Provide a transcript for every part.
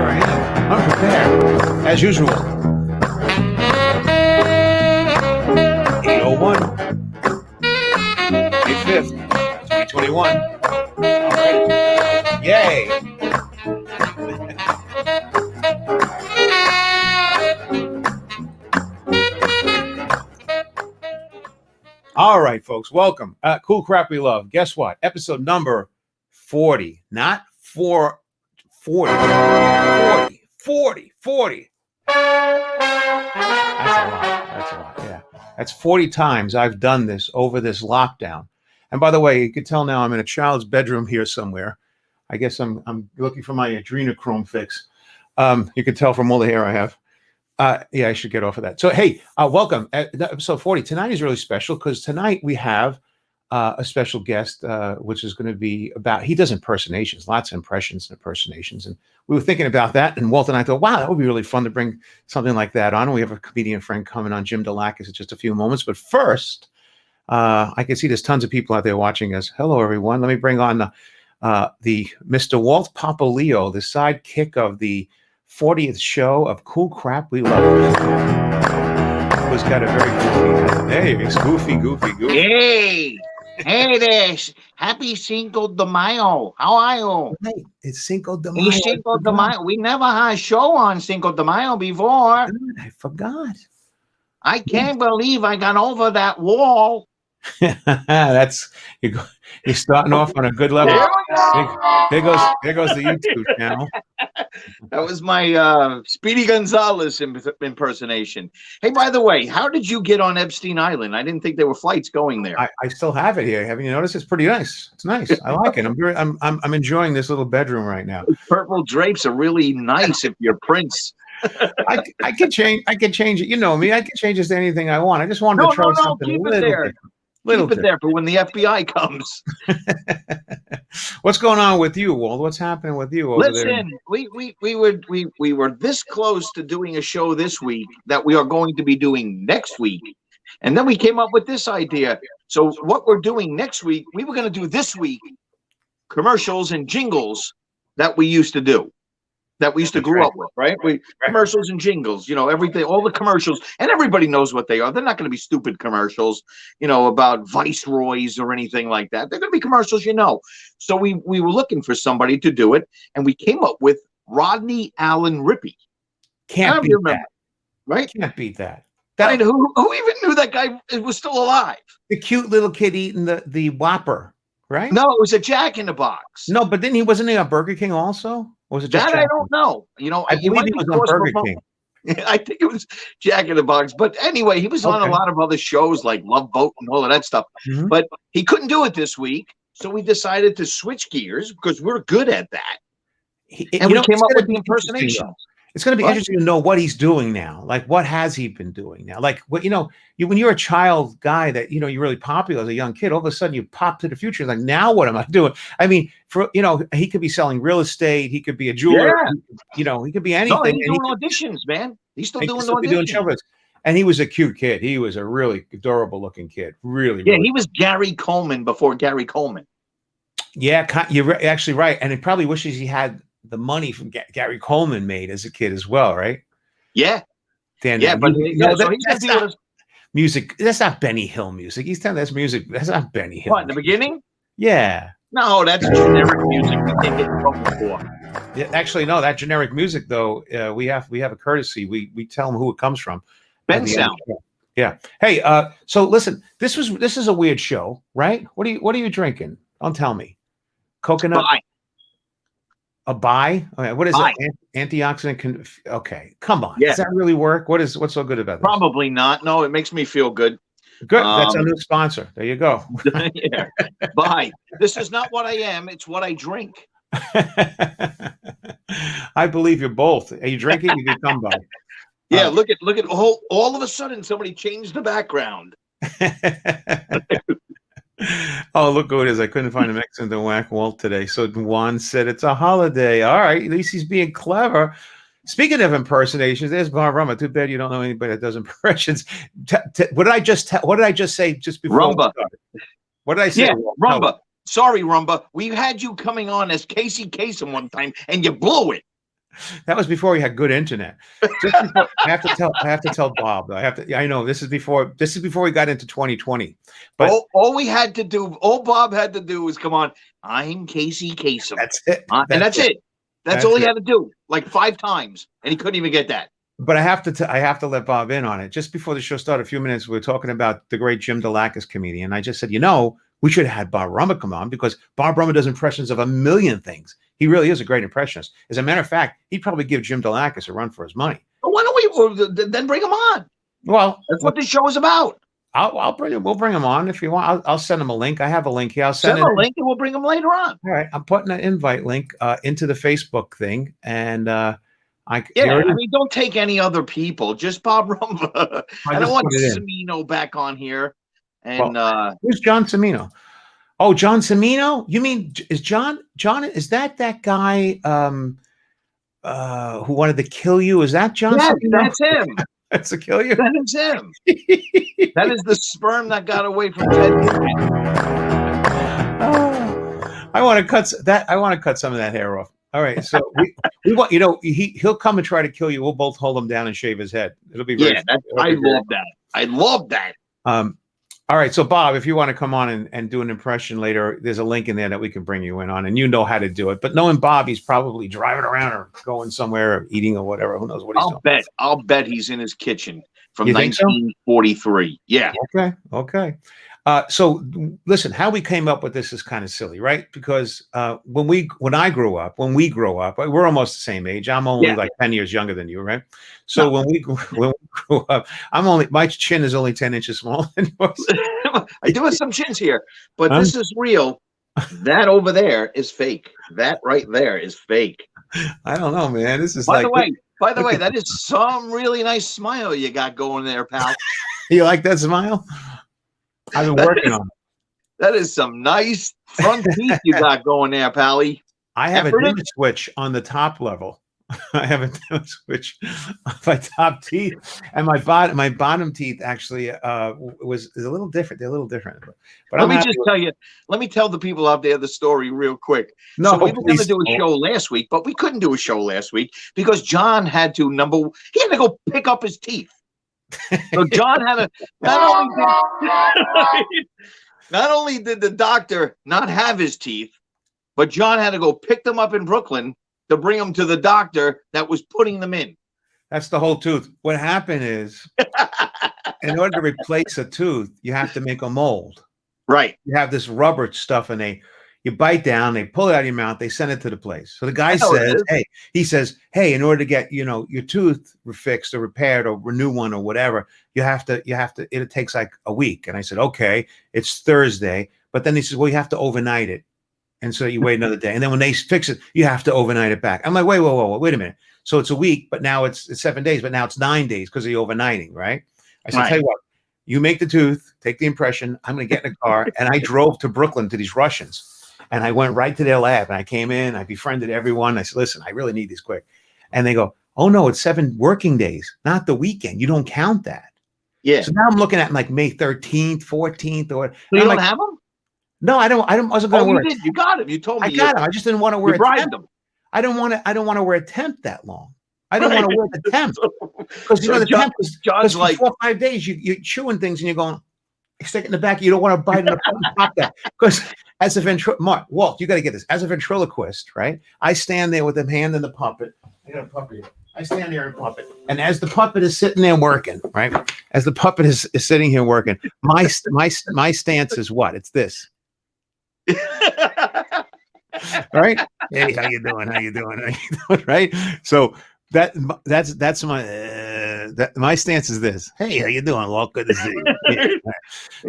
I am, unprepared, as usual. 801, May 5th, 2021. All right. Yay. All right, folks, welcome. Cool Crap We Love. Guess what? Episode number 40, not 40. 40. That's a lot. Yeah. That's 40 times I've done this over this lockdown. And by the way, you can tell now I'm in a child's bedroom here somewhere. I guess I'm looking for my adrenochrome fix. You can tell from all the hair I have. Yeah, I should get off of that. So, hey, welcome. Episode 40. Tonight is really special because tonight we have a special guest, which is going to be about, he does impersonations, lots of impressions and impersonations. And we were thinking about that. And Walt and I thought, wow, that would be really fun to bring something like that on. We have a comedian friend coming on, Jim Dalakis, in just a few moments. But first, I can see there's tons of people out there watching us. Hello, everyone. Let me bring on the Mr. Walt Papaleo, the sidekick of the 40th show of Cool Crap We Love. Who's got a very goofy. Hey there. Happy Cinco de Mayo. How are you? Hey, it's Cinco de Mayo. It's Cinco de Mayo. We never had a show on Cinco de Mayo before. God, I forgot. I can't believe I got over that wall. That's you're starting off on a good level. There goes the YouTube channel. That was my Speedy Gonzalez impersonation. Hey, by the way, how did you get on Epstein Island? I didn't think there were flights going there. I still have it here. Haven't you noticed? It's pretty nice. It's nice. I like it. I'm enjoying this little bedroom right now. Those purple drapes are really nice if you're Prince. I could change it. You know me. I can change this to anything I want. I just wanted to try something keep a little it there. different. Keep it there for when the FBI comes. What's going on with you, Walt? What's happening with you over there? Listen, we were this close to doing a show this week that we are going to be doing next week. And then we came up with this idea. So what we're doing next week, we were going to do this week commercials and jingles that we used to do. That we used to grow up with, right? Commercials and jingles, everything, all the commercials, and everybody knows what they are. They're not going to be stupid commercials, about viceroys or anything like that. They're going to be commercials, So we were looking for somebody to do it, and we came up with Rodney Allen Rippey. Can't beat that, right? Can't beat that. Who even knew that guy was still alive? The cute little kid eating the Whopper, right? No, it was a Jack in the Box. No, but then wasn't he on Burger King also? Or was it just that? I don't know. I believe he was on Burger King. I think it was Jack in the Box. But anyway, he was on a lot of other shows like Love Boat and all of that stuff. Mm-hmm. But he couldn't do it this week. So we decided to switch gears because we're good at that. And we came up with the impersonation. It's going to be interesting to know what he's doing now. Like, what has he been doing now? Like, what when you're a child guy that you're really popular as a young kid, all of a sudden you pop to the future. Like, now what am I doing? I mean, he could be selling real estate. He could be a jeweler. Yeah. He could be anything. No, he's doing auditions, man. He's still doing auditions. And he was a cute kid. He was a really adorable looking kid. Really. Yeah, he was Gary Coleman before Gary Coleman. Yeah, you're actually right. And he probably wishes he had the money from Gary Coleman made as a kid as well, right? Yeah. But that's not music. That's not Benny Hill music. He's telling that's music. That's not Benny Hill. What, in the beginning? Yeah. No, that's generic music. We can't get in trouble for. Yeah, actually, no, that generic music though, we have a courtesy. We tell them who it comes from. Ben Sound. Yeah. Hey, so listen, this is a weird show, right? What are you drinking? Don't tell me. Coconut. Bye. A buy? Okay, what is it? Antioxidant? Okay, come on. Yeah. Does that really work? What's so good about this? Probably not. No, it makes me feel good. Good. That's a new sponsor. There you go. Yeah. Bye. This is not what I am. It's what I drink. I believe you're both. Are you drinking? You become by. Yeah. Look at all of a sudden somebody changed the background. Oh, look who it is. I couldn't find a Mexican to whack Walt today. So Juan said it's a holiday. All right. At least he's being clever. Speaking of impersonations, there's Rumba. Too bad you don't know anybody that does impressions. What did I just say just before? Rumba. What did I say? Yeah, Rumba. No. Sorry, Rumba. We had you coming on as Casey Kasem one time, and you blew it. That was before we had good internet. Just before, I have to tell Bob. Though. I know this is before we got into 2020. But all we had to do, all Bob had to do was come on. I'm Casey Kasem. That's it. And that's it. That's all he had to do, like 5 times, and he couldn't even get that. But I have to let Bob in on it. Just before the show started, a few minutes, we were talking about the great Jim Dalakis comedian. I just said, we should have had Bob Rummer come on because Bob Rummer does impressions of a million things. He really is a great impressionist. As a matter of fact, he'd probably give Jim Dalakis a run for his money. Well, why don't we then bring him on? Well, that's what this show is about. I'll bring him. We'll bring him on if you want. I'll send him a link. I have a link here. I'll send him a link, and we'll bring him later on. All right, I'm putting an invite link into the Facebook thing, and don't take any other people. Just Bob Rumba. I don't want Cimino back on here. And who's John Cimino? Oh, John Cimino? You mean is John? Is that guy who wanted to kill you? Is that John? Yeah, Cimino? That's him. That's to kill you. That is him. That is the sperm that got away from Ted. I want to cut that. I want to cut some of that hair off. All right, so we want he'll come and try to kill you. We'll both hold him down and shave his head. It'll be very. Yeah, I love that. I love that. All right, so Bob, if you want to come on and do an impression later, there's a link in there that we can bring you in on, and you know how to do it. But knowing Bob, he's probably driving around or going somewhere or eating or whatever. Who knows what he's doing? I'll bet he's in his kitchen from 1943. So? Yeah. Okay. So listen, how we came up with this is kind of silly, right? Because when we grow up, we're almost the same age. I'm only like 10 years younger than you, right? So when we grew up, my chin is only 10 inches smaller than yours. I do have some chins here, but this is real. That over there is fake. That right there is fake. I don't know, man. This is by the way, that is some really nice smile you got going there, pal. You like that smile? I've been working on it. That is some nice front teeth you got going there, Pally. I have a dim switch on the top level. I have a dim switch on my top teeth, and my bottom teeth actually is a little different. They're a little different. But let me tell the people out there the story real quick. No, so we were going to do a show last week, but we couldn't do a show last week because John had to go pick up his teeth. So John had to not only did the doctor not have his teeth, but John had to go pick them up in Brooklyn to bring them to the doctor that was putting them in. That's the whole tooth. What happened is, in order to replace a tooth, you have to make a mold. Right. You have this rubber stuff, and you bite down, they pull it out of your mouth, they send it to the place. So the guy says, hey, in order to get, your tooth fixed or repaired or renew one or whatever, it takes like a week. And I said, okay, it's Thursday. But then he says, well, you have to overnight it. And so you wait another day. And then when they fix it, you have to overnight it back. I'm like, wait a minute. So it's a week, but now it's 7 days, but now it's 9 days because of the overnighting, right? I said, tell you what, you make the tooth, take the impression, I'm going to get in a car. And I drove to Brooklyn to these Russians. And I went right to their lab, and I came in, I befriended everyone. I said, listen, I really need these quick. And they go, oh, no, it's 7 working days, not the weekend. You don't count that. Yeah. So now I'm looking at like May 13th, 14th. Or so you don't have them? No, I wasn't going to wear it. You got them. You told me. I got them. I just didn't want to wear a temp. I don't want to wear a temp that long. I don't want to wear the temp. Because the temp is John's like 4 or 5 days, you're chewing things and you're going, stick it in the back. You don't want to bite it up and pop that. Because as a Walt, you got to get this. As a ventriloquist, right? I stand there with the hand in the puppet. I got a puppet here. I stand there and puppet. And as the puppet is sitting there working, right? As the puppet is sitting here working, my stance is what? It's this. Right? Hey, how you doing? Right? So that's my stance is this. Hey, how you doing? Well, good to see you. Yeah. Right.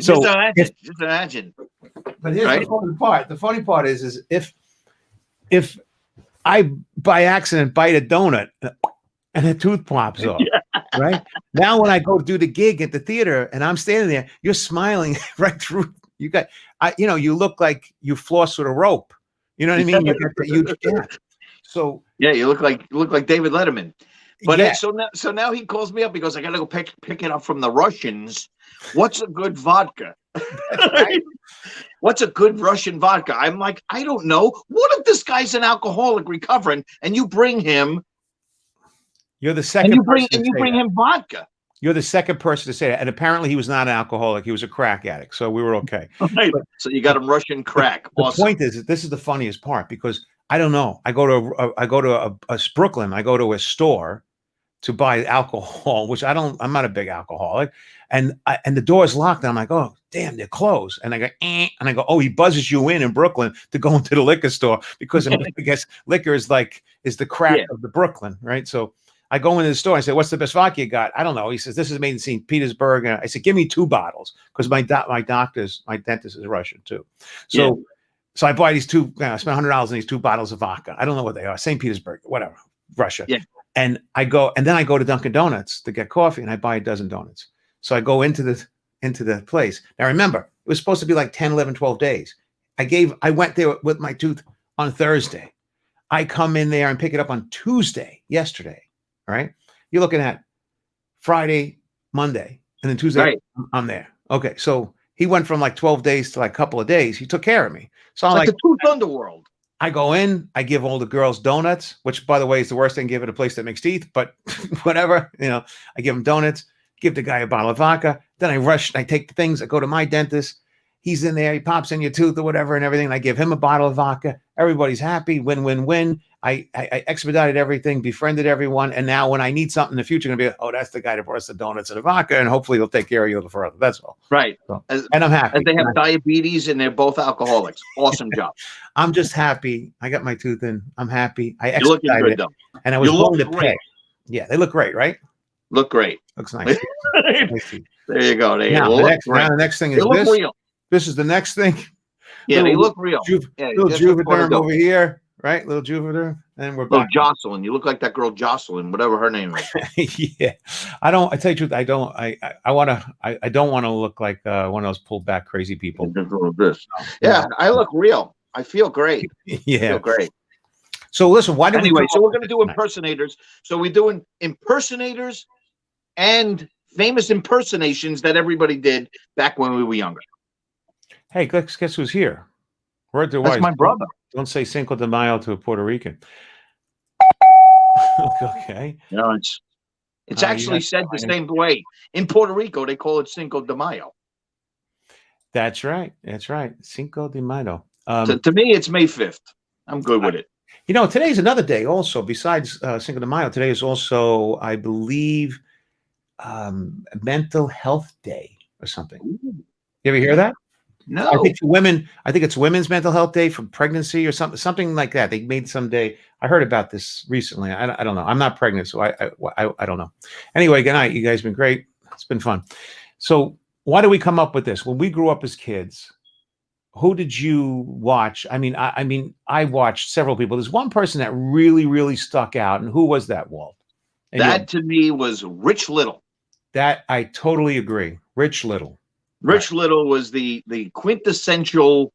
So just imagine. But here's the funny part. The funny part is if I by accident bite a donut and a tooth pops off, right? Now when I go do the gig at the theater and I'm standing there, you're smiling right through. You look like you floss with a rope. You know what I mean? You get the huge gap. So yeah, you look like David Letterman. But so now he calls me up. He goes, I got to go pick it up from the Russians. What's a good vodka? Right? What's a good Russian vodka? I'm like, I don't know. What if this guy's an alcoholic recovering and you bring him You're the And second you bring person to say that. him vodka. You're the second person to say that. And apparently he was not an alcoholic. He was a crack addict. So we were okay. Right. But So you got him Russian crack. the Awesome. point is, this is the funniest part because I don't know. I go to Brooklyn. I go to a store to buy alcohol, which I'm not a big alcoholic. And the door's locked. And I'm like, oh, damn, they're closed. And I go, and I go, oh, he buzzes you in Brooklyn to go into the liquor store because I guess liquor is the crack of the Brooklyn, right? So I go into the store. I say, what's the best vodka you got? I don't know. He says, this is made in St. Petersburg. And I said, give me 2 bottles because my dentist is Russian too. So so I buy these 2. I spent $100 on these 2 bottles of vodka. I don't know what they are. St. Petersburg, whatever, Russia. Yeah. And I go to Dunkin' Donuts to get coffee, and I buy a dozen donuts. So I go into the place. Now remember, it was supposed to be like 10, 11, 12 days. I went there with my tooth on Thursday. I come in there and pick it up on Tuesday, yesterday. All right. You're looking at Friday, Monday, and then Tuesday, Right. I'm there. Okay. So he went from like 12 days to like a couple of days. He took care of me. So I'm like like the tooth underworld. I go in, I give all the girls donuts, which by the way is the worst thing to give at a place that makes teeth, but whatever, I give them donuts, give the guy a bottle of vodka. Then I rush, I take the things, I go to my dentist. He's in there, he pops in your tooth or whatever and everything. And I give him a bottle of vodka. Everybody's happy, win, win, win. I expedited everything, befriended everyone. And now when I need something in the future, I'm going to be, oh, that's the guy that brought us the donuts and the vodka. And hopefully he'll take care of you further. That's all. Right. So, and I'm happy. And they have diabetes and they're both alcoholics. Awesome job. I'm just happy. I got my tooth in. I'm happy. I You're looking good, it, though. and I was willing to pay. Yeah, they look great, right? Look great. Looks nice. There you go. Now the next thing is this. Real. This is the next thing. Yeah, they look real. Little Juvederm over here, right? Little Juvederm, and we're back. Jocelyn. You look like that girl Jocelyn, whatever her name is. Yeah, I tell you the truth. I don't want to look like one of those pulled back crazy people. Yeah, I look real. I feel great. Yeah, I feel great. So listen, why did anyway? So we're going to do impersonators. So we're doing impersonators and famous impersonations that everybody did back when we were younger. Hey, guess who's here? Word to That's wise. my brother. Don't say Cinco de Mayo to a Puerto Rican. Okay. No, it's actually said the same way. In Puerto Rico, they call it Cinco de Mayo. That's right. That's right. Cinco de Mayo. To me, it's May 5th. I'm good with it. Today's another day also. Besides Cinco de Mayo, today is also, I believe, Mental Health Day or something. Ooh. You ever hear that? No. I think it's Women's Mental Health Day for pregnancy or something like that. They made some day. I heard about this recently. I don't know. I'm not pregnant, so I don't know. Anyway, good night. You guys have been great. It's been fun. So why do we come up with this? When we grew up as kids, who did you watch? I mean, I watched several people. There's one person that really, really stuck out, and who was that, Walt? And that to me was Rich Little. That I totally agree. Rich Little. Rich Little was the quintessential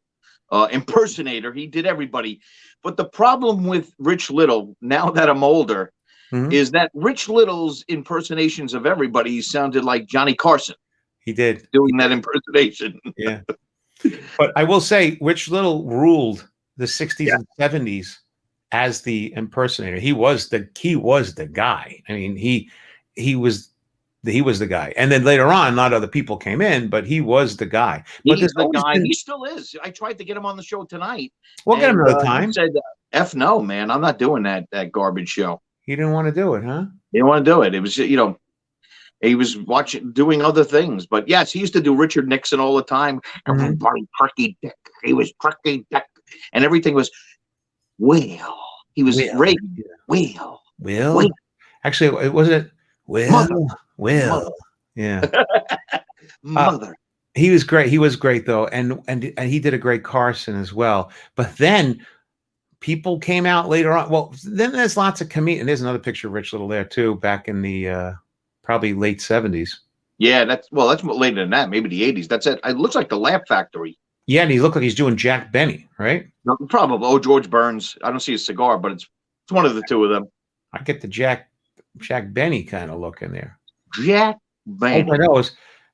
impersonator. He did everybody. But the problem with Rich Little, now that I'm older, is that Rich Little's impersonations of everybody sounded like Johnny Carson. He did. Doing that impersonation. Yeah. But I will say Rich Little ruled the 60s and 70s as the impersonator. He was the guy. I mean, he was the guy. And then later on, a lot of other people came in, but he was the guy. But he's the guy. He still is. I tried to get him on the show tonight. We'll get him another time. He said, F no, man. I'm not doing that garbage show. He didn't want to do it, huh? He didn't want to do it. It was, he was doing other things. But yes, he used to do Richard Nixon all the time. Everybody, Perky Dick. He was Perky Dick. And everything was, Will. He was Regan. Will. Actually, wasn't it? Will. Mother. Yeah. Mother. He was great. He was great though. And he did a great Carson as well. But then people came out later on. Well, then there's lots of comedians. There's another picture of Rich Little there too, back in the probably late 70s. Yeah, that's later than that, maybe the 80s. That's it. It looks like the Laugh Factory. Yeah, and he looked like he's doing Jack Benny, right? No, probably. Oh, George Burns. I don't see a cigar, but it's one of the two of them. I get the Jack Benny kind of look in there. Jack Benny. I know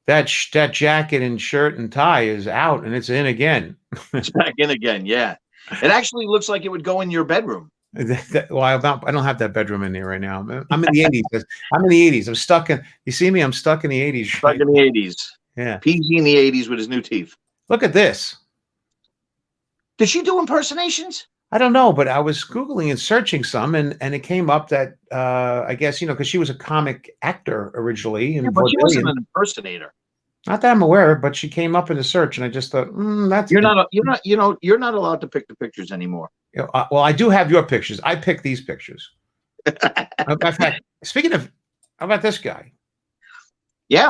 that jacket and shirt and tie is out and it's in again. It's back in again, yeah. It actually looks like it would go in your bedroom. Well, I don't have that bedroom in there right now. I'm in the 80s. I'm in the 80s. I'm stuck in. You see me? I'm stuck in the 80s. Stuck in the 80s. Yeah. PG in the 80s with his new teeth. Look at this. Did she do impersonations? I don't know, but I was Googling and searching some, and it came up that I guess, because she was a comic actor originally in But she wasn't vaudevillian. an impersonator. Not that I'm aware of, but she came up in the search, and I just thought, that's You're not allowed to pick the pictures anymore. well, I do have your pictures. I picked these pictures. In fact, speaking of, how about this guy? Yeah,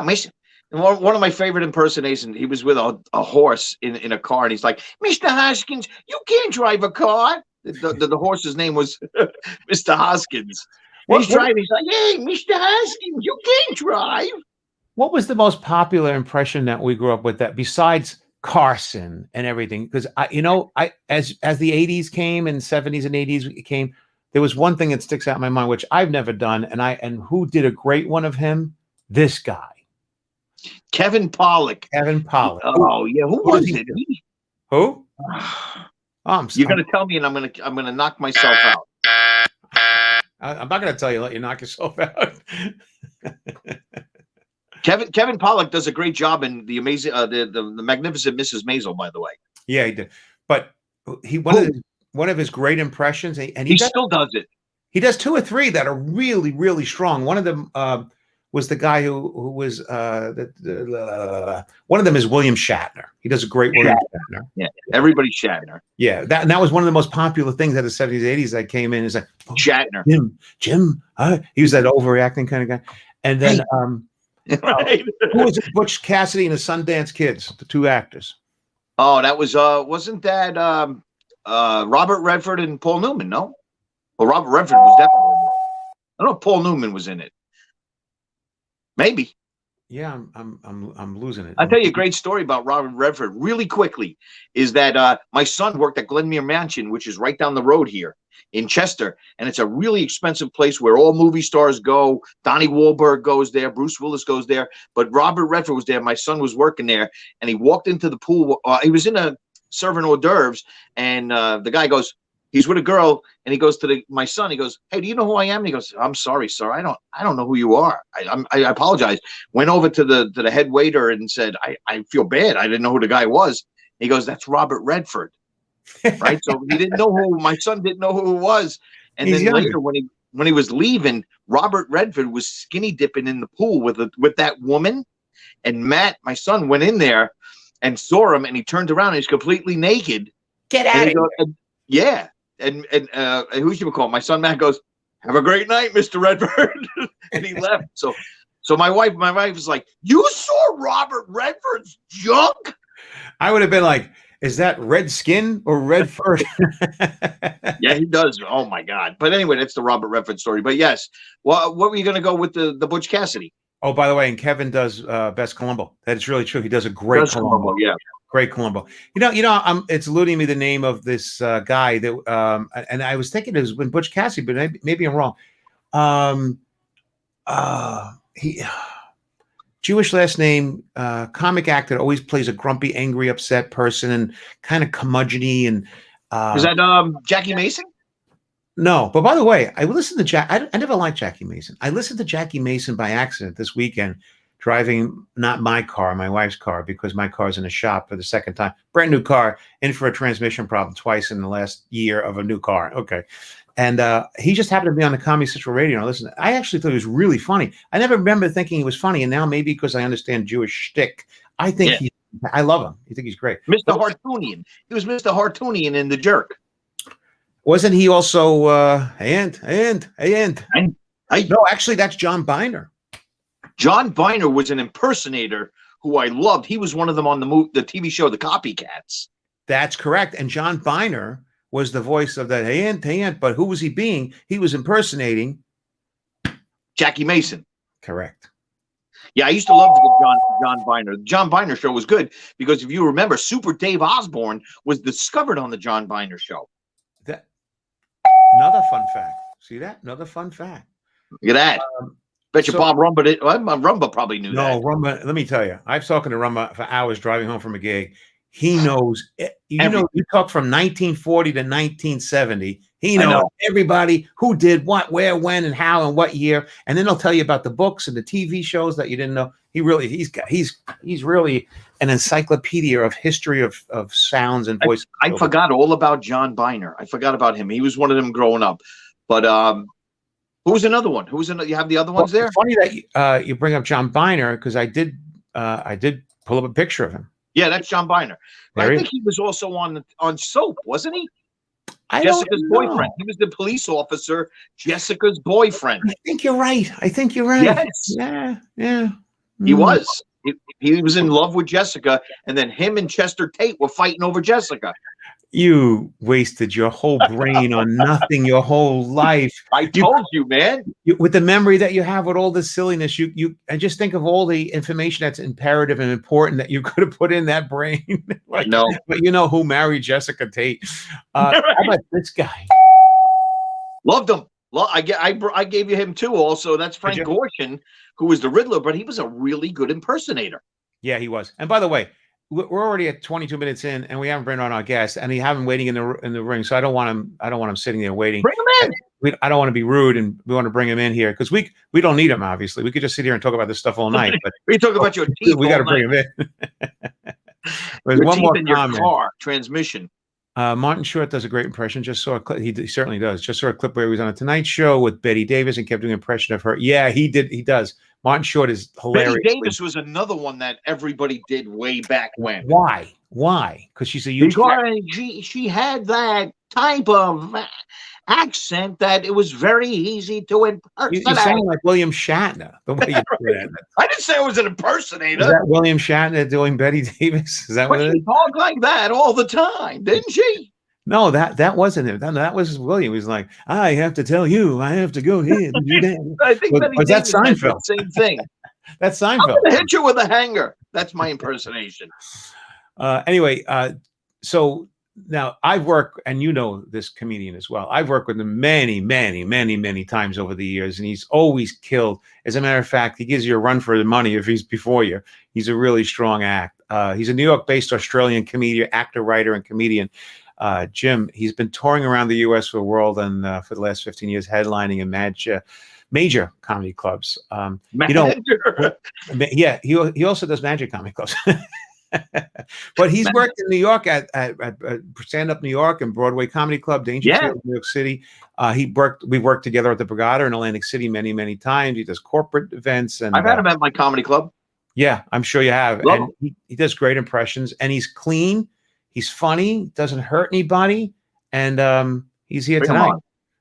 one of my favorite impersonations. He was with a horse in a car, and he's like, "Mr. Hoskins, you can't drive a car." The horse's name was Mr. Hoskins. He's driving. He's like, "Hey, Mr. Hoskins, you can't drive." What was the most popular impression that we grew up with, that besides Carson and everything? Because as the 80s came and 70s and 80s came, there was one thing that sticks out in my mind, which I've never done, and who did a great one of him? This guy. Kevin Pollak. Kevin Pollak. Oh yeah, who was it? Who? You're gonna tell me, and I'm gonna knock myself out. I'm not gonna tell you. Let you knock yourself out. Kevin Pollak does a great job in the amazing, the Magnificent Mrs. Maisel, by the way. Yeah, he did. But one of his great impressions, and he still does it. He does 2 or 3 that are really, really strong. One of them was the guy who was one of them is William Shatner. He does a great William Shatner. Yeah, everybody's Shatner. Yeah, that was one of the most popular things at the 70s, 80s that came in. Is like, Shatner. Jim. He was that overreacting kind of guy. And then right. Who was it? Butch Cassidy and the Sundance Kids, the 2 actors. Oh, that was wasn't that Robert Redford and Paul Newman? No, well, Robert Redford was definitely. I don't know if Paul Newman was in it. Maybe. Yeah, I'm losing it. I'll tell you a great story about Robert Redford really quickly. Is that my son worked at Glenmere Mansion, which is right down the road here in Chester, and it's a really expensive place where all movie stars go. Donnie Wahlberg goes there, Bruce Willis goes there, but Robert Redford was there. My son was working there, and he walked into the pool. He was serving hors d'oeuvres, and the guy goes, he's with a girl, and he goes to my son. He goes, "Hey, do you know who I am?" And he goes, "I'm sorry, sir. I don't know who you are. I apologize." Went over to the head waiter and said, I feel bad. I didn't know who the guy was." He goes, "That's Robert Redford." Right. So he didn't know who, my son didn't know who it was. And he's then later when he was leaving, Robert Redford was skinny dipping in the pool with that woman. And Matt, my son, went in there and saw him, and he turned around and he's completely naked. Get out of here. Yeah. And who's you call? My son Matt goes, "Have a great night, Mr. Redford." And he left. So my wife was like, "You saw Robert Redford's junk?" I would have been like, "Is that red skin or red fur?" Yeah, he does. Oh my God. But anyway, that's the Robert Redford story. But yes, what were you going to go with the Butch Cassidy? Oh, by the way, and Kevin does Best Columbo. That is really true. He does a great Columbo. Yeah. Great Columbo. It's eluding me the name of this guy that, and I was thinking it was when Butch Cassidy, but maybe I'm wrong. He Jewish last name, comic actor, always plays a grumpy, angry, upset person, and kind of curmudgeon-y. And is that Jackie Mason? No, but by the way, I listened to I never liked Jackie Mason. I listened to Jackie Mason by accident this weekend, driving not my car, my wife's car, because my car's in a shop for the second time. Brand new car, in for a transmission problem twice in the last year of a new car. Okay. And he just happened to be on the Comedy Central radio. And I actually thought he was really funny. I never remember thinking he was funny. And now maybe because I understand Jewish shtick, I think I love him. I think he's great. Mr. Hartunian. He was Mr. Hartunian in The Jerk. Wasn't he also No, actually, that's John Biner. John Biner was an impersonator who I loved. He was one of them on the TV show The Copycats. That's correct. And John Biner was the voice of that Aunt, but who was he being? He was impersonating Jackie Mason. Correct. Yeah, I used to love John Biner. The John Biner show was good because if you remember, Super Dave Osborne was discovered on the John Biner show. Another fun fact. See that? Another fun fact. Look at that. Bet you Bob Rumba did. Well, Rumba probably knew that. No, Rumba. Let me tell you, I've talking to Rumba for hours driving home from a gig. He knows. You talk from 1940 to 1970. He I knows know. everybody who did what, where, when, and how, and what year, and then he'll tell you about the books and the TV shows that you didn't know. He's really an encyclopedia of history of sounds and voices. I forgot all about John Biner. I forgot about him. He was one of them growing up. But who's another one? You have the other ones there? It's funny that you bring up John Biner because I did pull up a picture of him. Yeah, that's John Biner. I There he think he was also on Soap, wasn't he? I Jessica's don't know. boyfriend. He was the police officer, Jessica's boyfriend. I think you're right. Yes. Yeah. He was. He was in love with Jessica, and then him and Chester Tate were fighting over Jessica. You wasted your whole brain on nothing your whole life. I told you, man. With the memory that you have with all this silliness, and just think of all the information that's imperative and important that you could have put in that brain. I know. But you know who married Jessica Tate? How about this guy? Loved him. I gave you him too. Also, that's Frank Gorshin, who was the Riddler, but he was a really good impersonator. Yeah, he was. And by the way, we're already at 22 minutes in, and we haven't been on our guest, and we have him waiting in the ring. So I don't want him sitting there waiting. Bring him in. I don't want to be rude, and we want to bring him in here because we don't need him. Obviously, we could just sit here and talk about this stuff all night. But we talk about your teeth. We got to bring him in. There's your one teeth more in your comment. car transmission. Martin Short does a great impression. Just saw a clip. He certainly does. Just saw a clip where he was on a Tonight Show with Betty Davis and kept doing an impression of her. Yeah, he did. He does. Martin Short is hilarious. Betty Davis was another one that everybody did way back when. Why? Because she's a huge. Because she had that type of accent that it was very easy to impersonate. You sound like William Shatner. The way you said that. I didn't say I was an impersonator. Is that William Shatner doing Betty Davis? Is that what it is? She talked like that all the time, didn't she? No, that wasn't him. That was William. He's like, I have to tell you, I have to go here and do that. I think was that Seinfeld? Same thing. That's Seinfeld. I'm gonna hit you with a hanger. That's my impersonation. Anyway, so now I've worked, and you know this comedian as well. I've worked with him many times over the years, and he's always killed. As a matter of fact, he gives you a run for the money if he's before you. He's a really strong act. He's a New York-based Australian comedian, actor, writer, and comedian. Jim, he's been touring around the U.S. for the world and for the last 15 years, headlining in major comedy clubs. He also does magic comedy clubs. But he's worked in New York at Stand Up New York and Broadway Comedy Club, Danger Theater in New York City. We worked together at the Borgata in Atlantic City many times. He does corporate events, and I've had him at my comedy club. Yeah, I'm sure you have. Love and he does great impressions, and he's clean. He's funny, doesn't hurt anybody, and he's here tonight.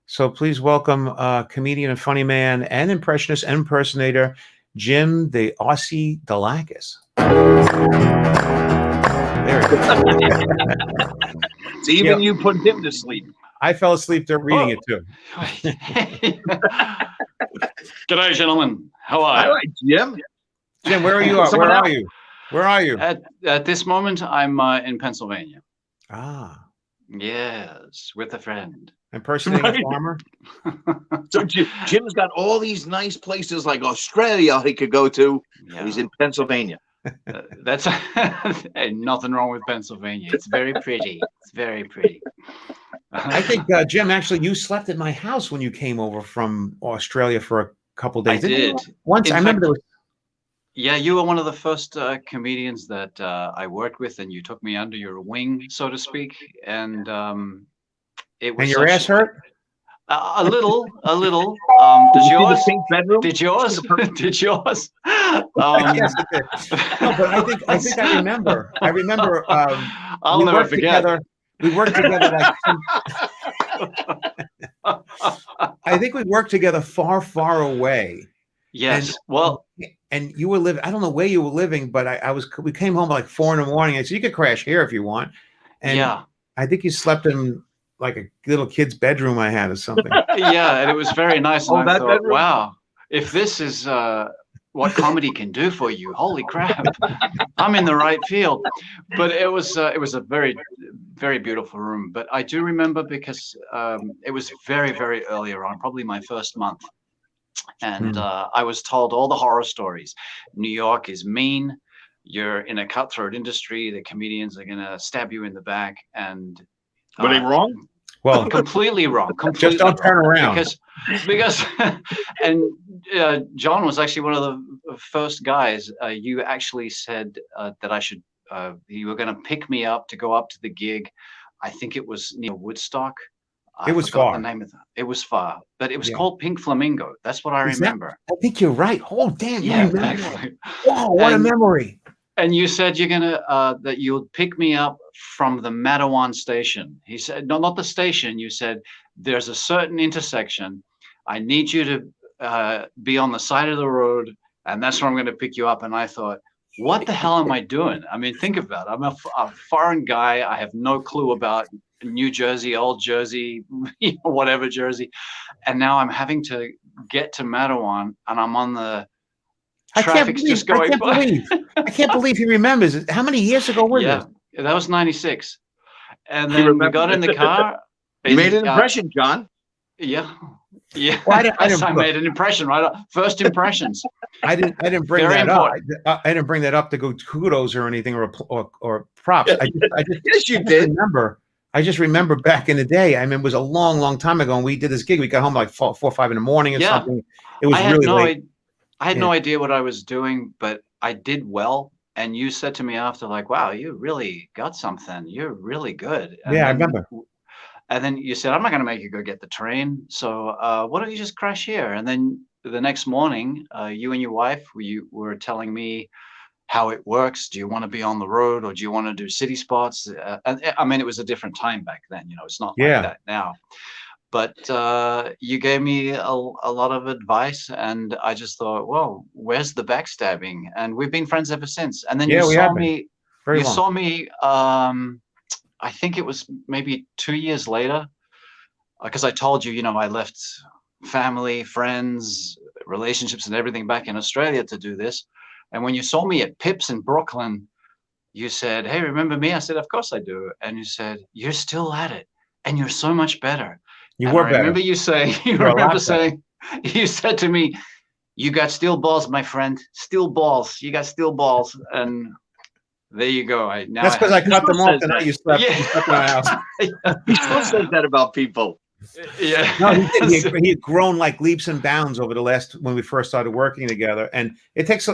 So please welcome comedian and funny man and impressionist and impersonator, Jim the Aussie Dalakis. There it is. So even you put him to sleep. I fell asleep there reading it too. G'day, gentlemen. How are you? All right, Jim. Jim, where are you? Where are you? At this moment, I'm in Pennsylvania. Ah. Yes, with a friend. Impersonating a farmer? So Jim's got all these nice places like Australia he could go to. Yeah. He's in Pennsylvania. That's nothing wrong with Pennsylvania. It's very pretty. It's very pretty. I think, Jim, actually, you slept at my house when you came over from Australia for a couple of days. I did. Once, I remember there was. Yeah, you were one of the first comedians that I worked with, and you took me under your wing, so to speak. And it was. And your ass hurt? A little. Did yours? Pink bedroom? Did yours? Did yours? Yes, it did. No, but I think I remember. I'll never forget. We worked together like. I think we worked together far away. Yes. And you were living. I don't know where you were living, but we came home like 4 a.m. I said you could crash here if you want. And yeah, I think you slept in like a little kid's bedroom I had or something. Yeah, and it was very nice. And I thought, bedroom? Wow, if this is what comedy can do for you, holy crap, I'm in the right field. But it was a very, very beautiful room. But I do remember because it was very earlier on, probably my first month. And I was told all the horror stories. New York is mean. You're in a cutthroat industry. The comedians are going to stab you in the back. And were they wrong? Well, Completely wrong. just don't turn around. Because and John was actually one of the first guys. You actually said that I should. You were going to pick me up to go up to the gig. I think it was near Woodstock. I It was forgot far. the name of that. It was far, but it was Yeah. called Pink Flamingo. That's what I remember. I think you're right. Oh, damn! You Yeah, remember that? Whoa! What a memory! And you said you're gonna that you'll pick me up from the Mattawan station. He said, no, not the station. You said there's a certain intersection. I need you to be on the side of the road, and that's where I'm going to pick you up. And I thought, what the hell am I doing? I mean, think about it. I'm a foreign guy. I have no clue about New Jersey, Old Jersey, whatever Jersey, and now I'm having to get to Mattawan, and I'm on the traffic's just going by. I can't believe he remembers it. How many years ago was this? Yeah, that was 96. And then we got in the car. You made an impression, John. Yeah. Yeah. Well, I made an impression, right? First impressions. I didn't bring Very that important. up. I didn't bring that up to go kudos or anything or props. I just Yes, you did. I just remember back in the day. I mean, it was a long time ago, and we did this gig. We got home like 4 or 5 in the morning or something. It was really late. I had no idea what I was doing, but I did well. And you said to me after, like, wow, you really got something. You're really good. And I remember. And then you said, I'm not going to make you go get the train. So why don't you just crash here? And then the next morning, you and your wife, you were telling me how it works. Do you want to be on the road, or do you want to do city spots? And I mean, it was a different time back then. You know, it's not like that now. But you gave me a lot of advice, and I just thought, well, where's the backstabbing? And we've been friends ever since. And then you saw me. You saw me. I think it was maybe 2 years later, because I told you, you know, I left family, friends, relationships, and everything back in Australia to do this. And when you saw me at Pips in Brooklyn, you said, "Hey, remember me?" I said, "Of course I do." And you said, "You're still at it, and you're so much better." You were better. I remember you saying, you said to me, "You got steel balls, my friend. Steel balls. You got steel balls." And there you go. That's because I cut them off the night you slept in my house. He still says that about people. Yeah. No, he had grown like leaps and bounds over the when we first started working together. And it takes,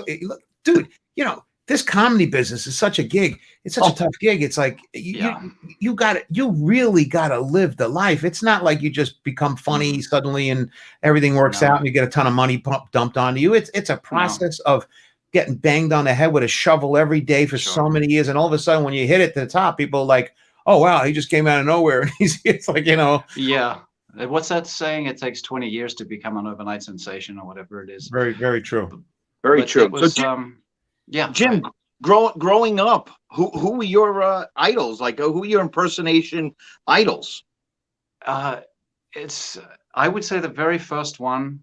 dude, you know, this comedy business is such a gig. It's such a tough gig. It's like you really got to live the life. It's not like you just become funny suddenly and everything works out and you get a ton of money dumped onto you. It's a process of getting banged on the head with a shovel every day for so many years, and all of a sudden when you hit it to the top, people are like, "Oh wow, he just came out of nowhere." And it's like, you know. Yeah. What's that saying? It takes 20 years to become an overnight sensation, or whatever it is. Very, very true. Very true. Was, so Jim, growing up, who were your idols? Like, who were your impersonation idols? I would say the very first one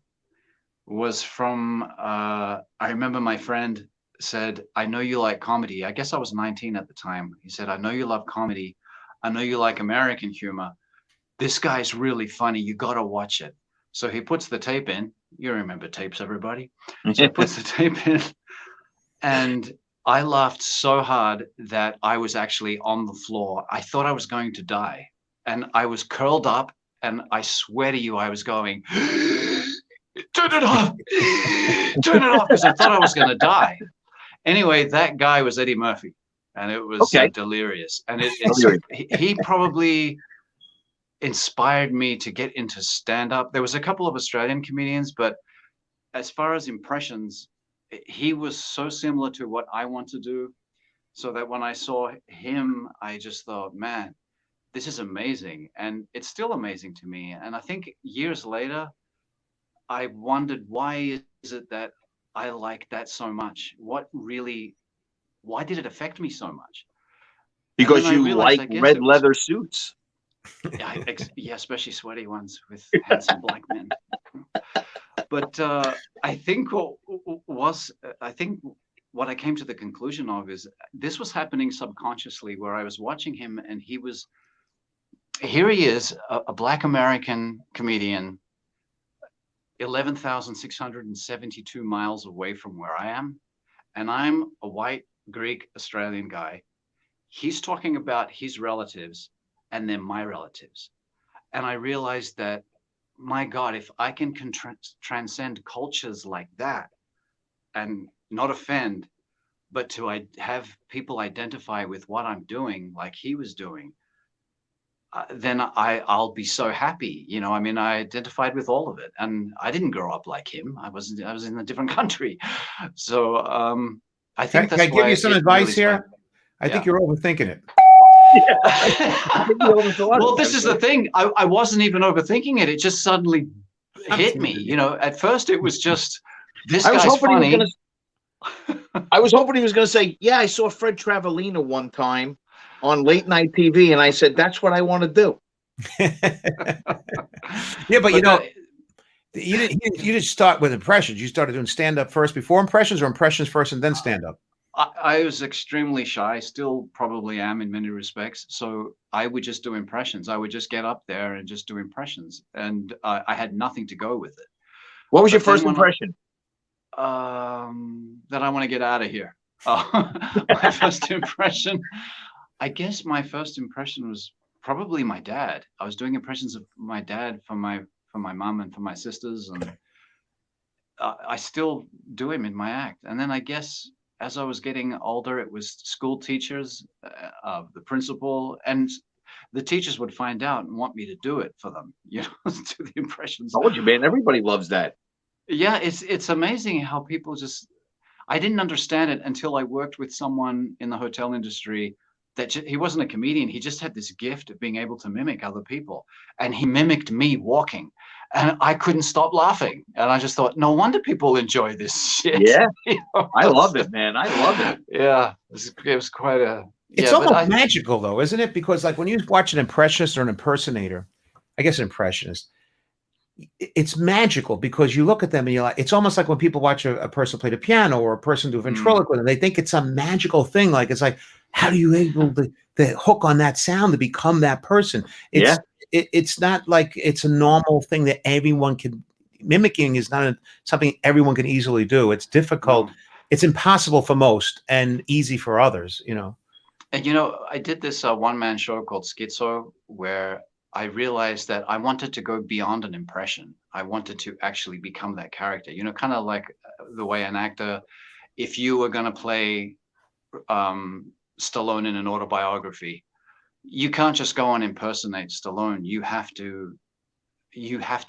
was from, I remember my friend said, "I know you like comedy." I guess I was 19 at the time. He said, "I know you love comedy. I know you like American humor. This guy's really funny. You got to watch it." So he puts the tape in. You remember tapes, everybody. So he puts the tape in, and I laughed so hard that I was actually on the floor. I thought I was going to die, and I was curled up, and I swear to you, I was going, "Turn it off, turn it off," because I thought I was going to die. Anyway, that guy was Eddie Murphy, and it was delirious. And he probably inspired me to get into stand-up. There was a couple of Australian comedians, but as far as impressions, he was so similar to what I want to do, so that when I saw him, I just thought, man, this is amazing. And it's still amazing to me. And I think years later, I wondered, why is it that I like that so much? Why did it affect me so much? Because you like red leather suits. Yeah, especially sweaty ones with handsome black men. But I think what I came to the conclusion of is this was happening subconsciously, where I was watching him, and here he is, a Black American comedian, 11,672 miles away from where I am, and I'm a white Greek Australian guy. He's talking about his relatives, and they're my relatives. And I realized that, my God, if I can transcend cultures like that and not offend, but to have people identify with what I'm doing, like he was doing, then I'll be so happy. You know, I mean, I identified with all of it, and I didn't grow up like him. I was in a different country. So I think Can I that's give why you some it advice really here? stuck. I think Yeah. you're overthinking it. Well, this is the thing. I wasn't even overthinking it. It just suddenly hit me. You know, at first it was just, this guy's funny. I was hoping he was going to say, yeah, I saw Fred Travalena one time on late night TV, and I said, that's what I want to do. Yeah, but you know, you didn't start with impressions. You started doing stand-up first before impressions, or impressions first and then stand-up? I was extremely shy, still probably am in many respects. So I would just do impressions. I would just get up there and just do impressions. And I had nothing to go with it. What was your first impression? That I want to get out of here. My first impression, I guess my first impression was probably my dad. I was doing impressions of my dad for my mom and for my sisters. And I still do him in my act. And then I guess as I was getting older, it was school teachers, the principal, and the teachers would find out and want me to do it for them, you know, do the impressions. I told you, man, everybody loves that. Yeah, it's amazing how people just, I didn't understand it until I worked with someone in the hotel industry that he wasn't a comedian. He just had this gift of being able to mimic other people. And he mimicked me walking. And I couldn't stop laughing. And I just thought, no wonder people enjoy this shit. Yeah, you know? I love it, man. I love it. Yeah, it was quite a... It's almost magical, though, isn't it? Because like when you watch an impressionist or an impersonator, I guess an impressionist, it's magical because you look at them and you're like, it's almost like when people watch a person play the piano or a person do a ventriloquist, and they think it's a magical thing. Like, it's like, how are you able to hook on that sound to become that person? It's not like it's a normal thing that everyone can. Mimicking is not something everyone can easily do. It's difficult. It's impossible for most and easy for others, you know. And, you know, I did this one-man show called Schizo, where I realized that I wanted to go beyond an impression. I wanted to actually become that character, you know, kind of like the way an actor, if you were going to play Stallone in an autobiography, you can't just go and impersonate Stallone. You have to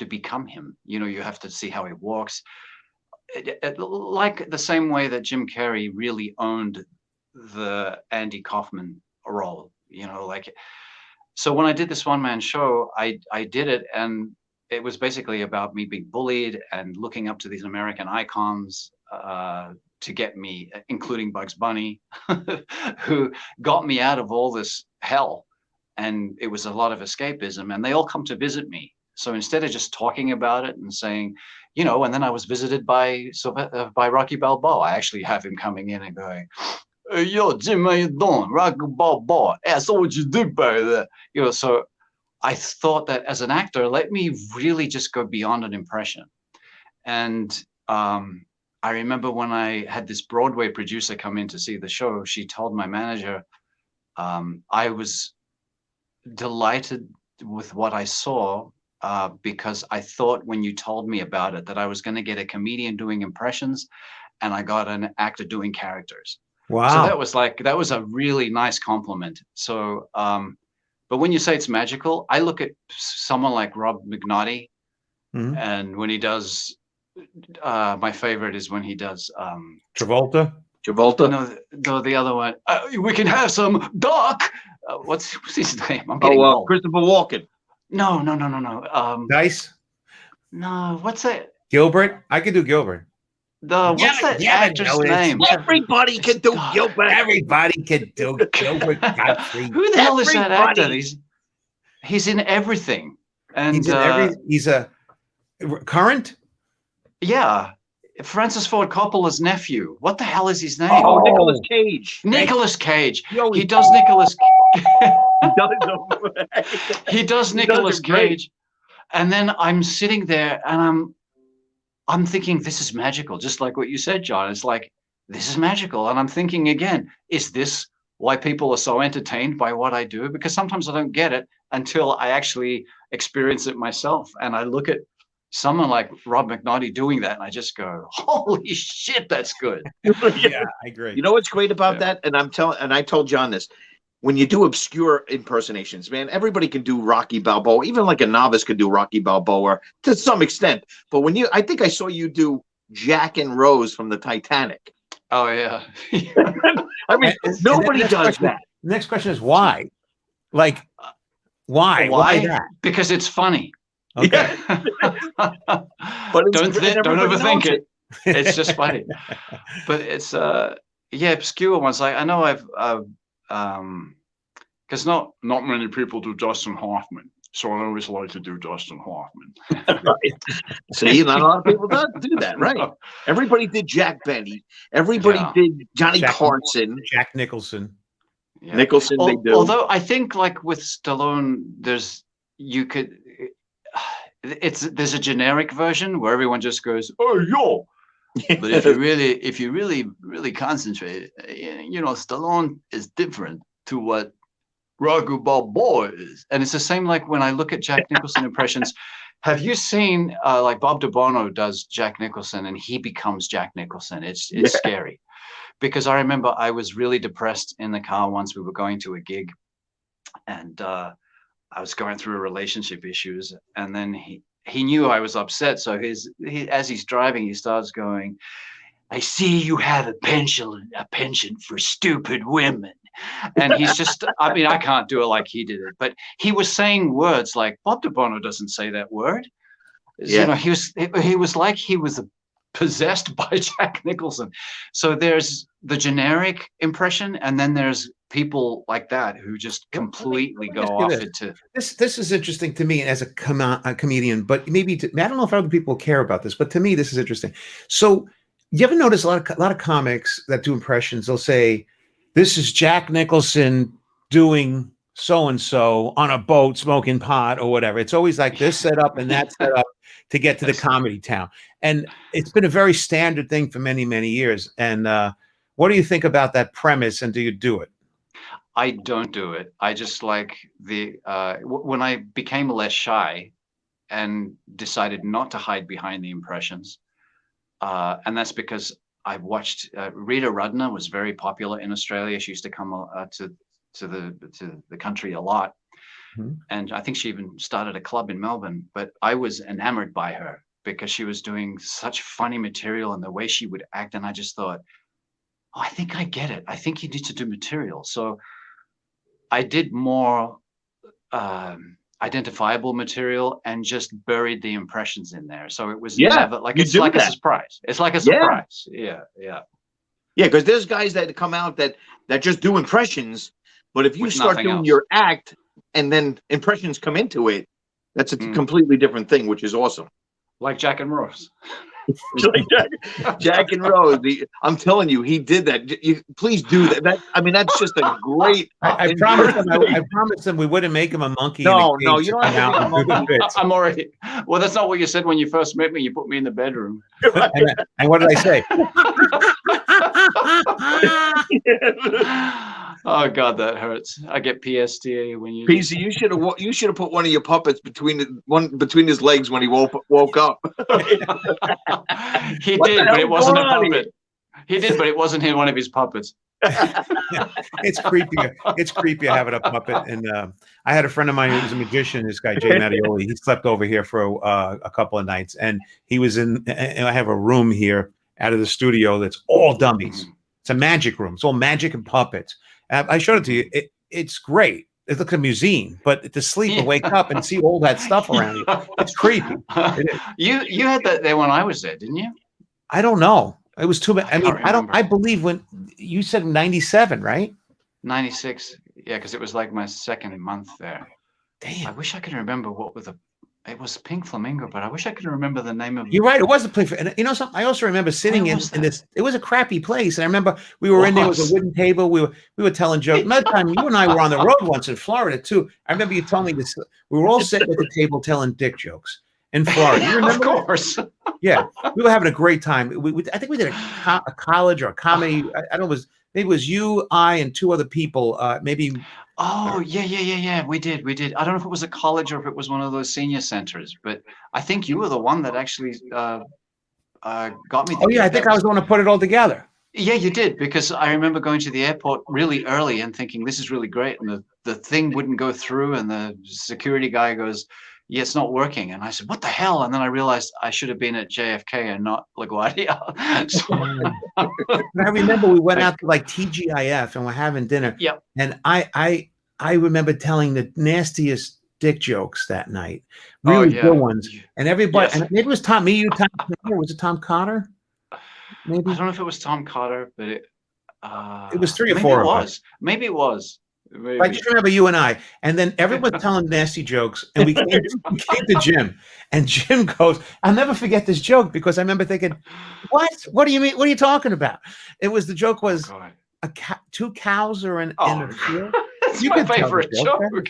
become him. You know, you have to see how he walks. Like the same way that Jim Carrey really owned the Andy Kaufman role, you know, like, so when I did this one-man show, I did it, and it was basically about me being bullied and looking up to these American icons to get me, including Bugs Bunny, who got me out of all this hell. And it was a lot of escapism, and they all come to visit me. So instead of just talking about it and saying, you know, and then I was visited by Rocky Balboa. I actually have him coming in and going, hey, yo, Jim, how you doing? Rocky Balboa. Hey, I saw what you did by that. You know, so I thought that as an actor, let me really just go beyond an impression. And I remember when I had this Broadway producer come in to see the show, she told my manager, I was delighted with what I saw because I thought when you told me about it that I was going to get a comedian doing impressions and I got an actor doing characters. Wow. So that was a really nice compliment. So, but when you say it's magical, I look at someone like Rob McNaughty, and when he does, my favorite is when he does Travolta. No, the other one. We can have some Doc. What's his name? I'm getting old. Christopher Walken. No. Dice. No, what's that? Gilbert. I could do Gilbert. What's that actor's name? Everybody can do Gilbert. Everybody can do Gilbert Gottfried. Who the hell is that actor? He's in everything. And he's a current? Yeah. Francis Ford Coppola's nephew. What the hell is his name? Oh, Nicolas Cage. Nicolas Cage. He does Nicolas. He does Nicolas Cage. And then I'm sitting there and I'm thinking, this is magical, just like what you said, John. It's like, this is magical. And I'm thinking again, is this why people are so entertained by what I do? Because sometimes I don't get it until I actually experience it myself. And I look at someone like Rob McNaughty doing that, and I just go, "Holy shit, that's good." Yeah, I agree. You know what's great about that? And I told John this. When you do obscure impersonations, man, everybody can do Rocky Balboa. Even like a novice could do Rocky Balboa to some extent. But I think I saw you do Jack and Rose from the Titanic. Oh yeah. I mean, nobody does that. The next question is why? Like, why? Why that? Because it's funny. Okay. But don't overthink it. It's just funny. But it's obscure ones. Like I know I've because not many people do Dustin Hoffman, so I always like to do Dustin Hoffman. Right. See, not a lot of people do that, right? No. Everybody did Jack Benny. Everybody did Johnny Carson. Jack Nicholson. Yeah. Nicholson, they do. Although I think like with Stallone, there's a generic version where everyone just goes, "Oh, yo." But if you really concentrate, Stallone is different to what Rocky Balboa is. And it's the same like when I look at Jack Nicholson impressions. Have you seen like Bob DeBono does Jack Nicholson and he becomes Jack Nicholson? It's scary. Because I remember I was really depressed in the car once. We were going to a gig and I was going through relationship issues, and then he knew I was upset. So as he's driving, he starts going, "I see you have a penchant for stupid women." And he's just, I mean, I can't do it like he did it, but he was saying words like Bob DeBono doesn't say that word. Yeah. He was like he was possessed by Jack Nicholson. So there's the generic impression, and then there's people like that who just completely go off into this is interesting to me as a comedian, but maybe I don't know if other people care about this, but to me this is interesting. So you ever notice a lot of comics that do impressions, they'll say, "This is Jack Nicholson doing so and so on a boat smoking pot," or whatever. It's always like this set up and that set up to get to the comedy town. And it's been a very standard thing for many, many years. And what do you think about that premise, and do you do it? I don't do it. I just like when I became less shy and decided not to hide behind the impressions. And that's because I watched Rita Rudner was very popular in Australia. She used to come to the country a lot. Mm-hmm. And I think she even started a club in Melbourne, but I was enamored by her because she was doing such funny material and the way she would act. And I just thought, oh, I think I get it. I think you need to do material. So I did more identifiable material and just buried the impressions in there. So it was never like a surprise. It's like a surprise. Yeah. Because there's guys that come out that just do impressions, but if you start doing your act and then impressions come into it, that's a completely different thing, which is awesome. Like Jack and Rose. Jack and Rose. I'm telling you, he did that. Please do that. That's just a great. I promised him we wouldn't make him a monkey. No, you don't have to make a monkey. I'm already. Well, that's not what you said when you first met me. You put me in the bedroom. And what did I say? Oh God, that hurts. I get PSTA when you. PC, you should have put one of your puppets between his legs when he woke up. He did, but it wasn't a puppet. He did, but it wasn't one of his puppets. It's creepy. It's creepy having a puppet. And I had a friend of mine who was a magician. This guy Jay Mattioli. He slept over here for a couple of nights, and he was in. And I have a room here out of the studio that's all dummies. It's a magic room. It's all magic and puppets. I showed it to you. It's great. It looks like a museum, but to sleep and wake up and see all that stuff around you, it's creepy. You had that there when I was there, didn't you? I don't know. It was too bad. I mean, I believe when you said 97, right? 96. Yeah, because it was like my second month there. Damn. I wish I could remember what was it was Pink Flamingo, but I wish I could remember the name of it. You're right. It was a place. And you know something? I also remember sitting in this. It was a crappy place. And I remember we were in there with a wooden table. We were telling jokes. Another time, you and I were on the road once in Florida too. I remember you telling me this. We were all sitting at the table telling dick jokes in Florida. You remember? Of course. Yeah, we were having a great time. I think we did a college or a comedy. I don't know. It was Maybe it was you, I, and two other people. Maybe. Oh, yeah. We did. I don't know if it was a college or if it was one of those senior centers, but I think you were the one that actually got me the Oh yeah, I gig. think I was the one to put it all together. Yeah, you did, because I remember going to the airport really early and thinking this is really great, and the thing wouldn't go through, and the security guy goes, "Yeah, it's not working," and I said, "What the hell?" And then I realized I should have been at JFK and not LaGuardia. So, I remember we went out to like TGIF and we're having dinner. Yep. And I remember telling the nastiest dick jokes that night, really good ones. And everybody, and maybe it was Tom, me, you, Tom, was it Tom Cotter? Maybe I don't know if it was Tom Cotter, but it was 3 or 4 of us. Maybe it was. Maybe. I just remember you and I, and then everyone's telling nasty jokes, and we came to Jim, and Jim goes, "I'll never forget this joke," because I remember thinking, "What do you mean? What are you talking about?" It was, the joke was, two cows are in a field. That's my favorite joke.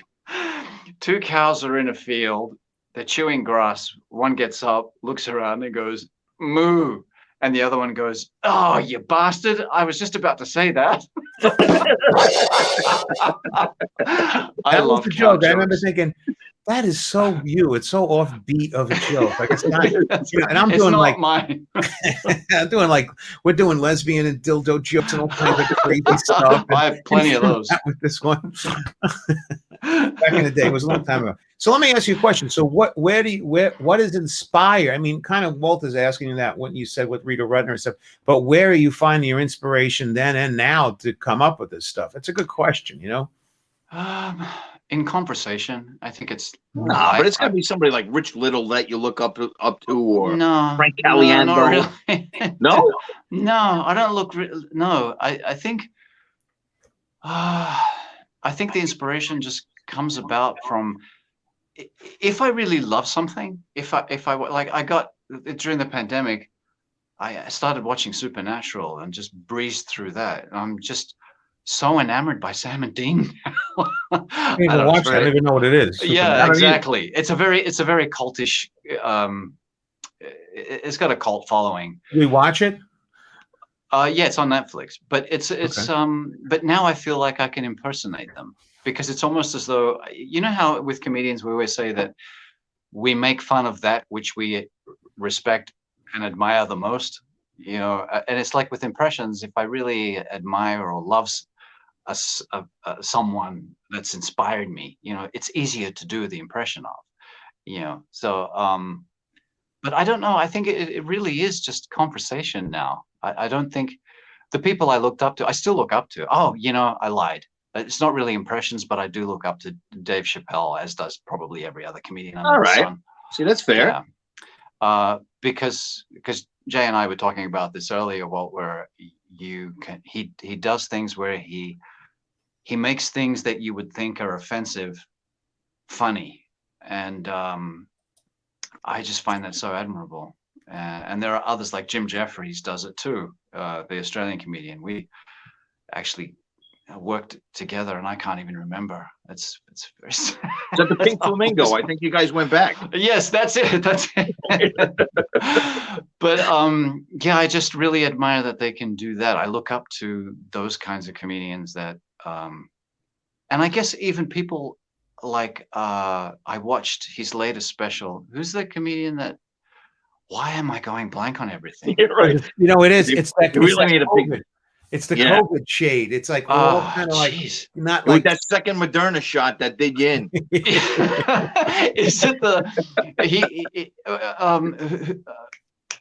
Two cows are in a field. They're chewing grass. One gets up, looks around, and goes, "Moo." And the other one goes, "Oh, you bastard. I was just about to say that." I love the joke. I remember thinking, that is so you. It's so offbeat of a joke. Like, it's not, and I'm doing like mine. I'm doing like, we're doing lesbian and dildo jokes and all kinds of crazy stuff. I have plenty of those. With this one. Back in the day, it was a long time ago. So let me ask you a question. So what is inspired? I mean, kind of Walt is asking you that when you said with Rita Rudner and stuff, but where are you finding your inspiration then and now to come up with this stuff? It's a good question, In conversation, I think it's but it's got to be somebody like Rich Little that you look up to, or Frank Caliendo. No, not really. No, I don't look. No, I think the inspiration just comes about from, if I really love something. If I like, I got, during the pandemic, I started watching Supernatural and just breezed through that. I'm just so enamored by Sam and Dean. I don't even know what it is. Yeah, exactly. It's a very cultish. It's got a cult following. We watch it. Yeah, it's on Netflix, but it's but now I feel like I can impersonate them, because it's almost as though, you know how with comedians we always say that we make fun of that which we respect and admire the most, and it's like with impressions. If I really admire or love someone that's inspired me, it's easier to do the impression of, so but I don't know, I think it really is just conversation now. I don't think the people I looked up to, I still look up to. I lied. It's not really impressions, but I do look up to Dave Chappelle, as does probably every other comedian under the sun. See, that's fair. Yeah. Because Jay and I were talking about this earlier, Walt, where he does things where he makes things that you would think are offensive funny, and I just find that so admirable. And there are others, like Jim Jeffries does it too, the Australian comedian. We actually worked together, and I can't even remember. It's very sad. Is that the Pink Flamingo? I think you guys went back. Yes, that's it. But I just really admire that they can do that. I look up to those kinds of comedians that, and I guess even people like, I watched his latest special. Who's the comedian that? Why am I going blank on everything? You're right. It is. It's like, COVID. It's the COVID shade. It's like all kind of like, not like that second Moderna shot that did you in. Is it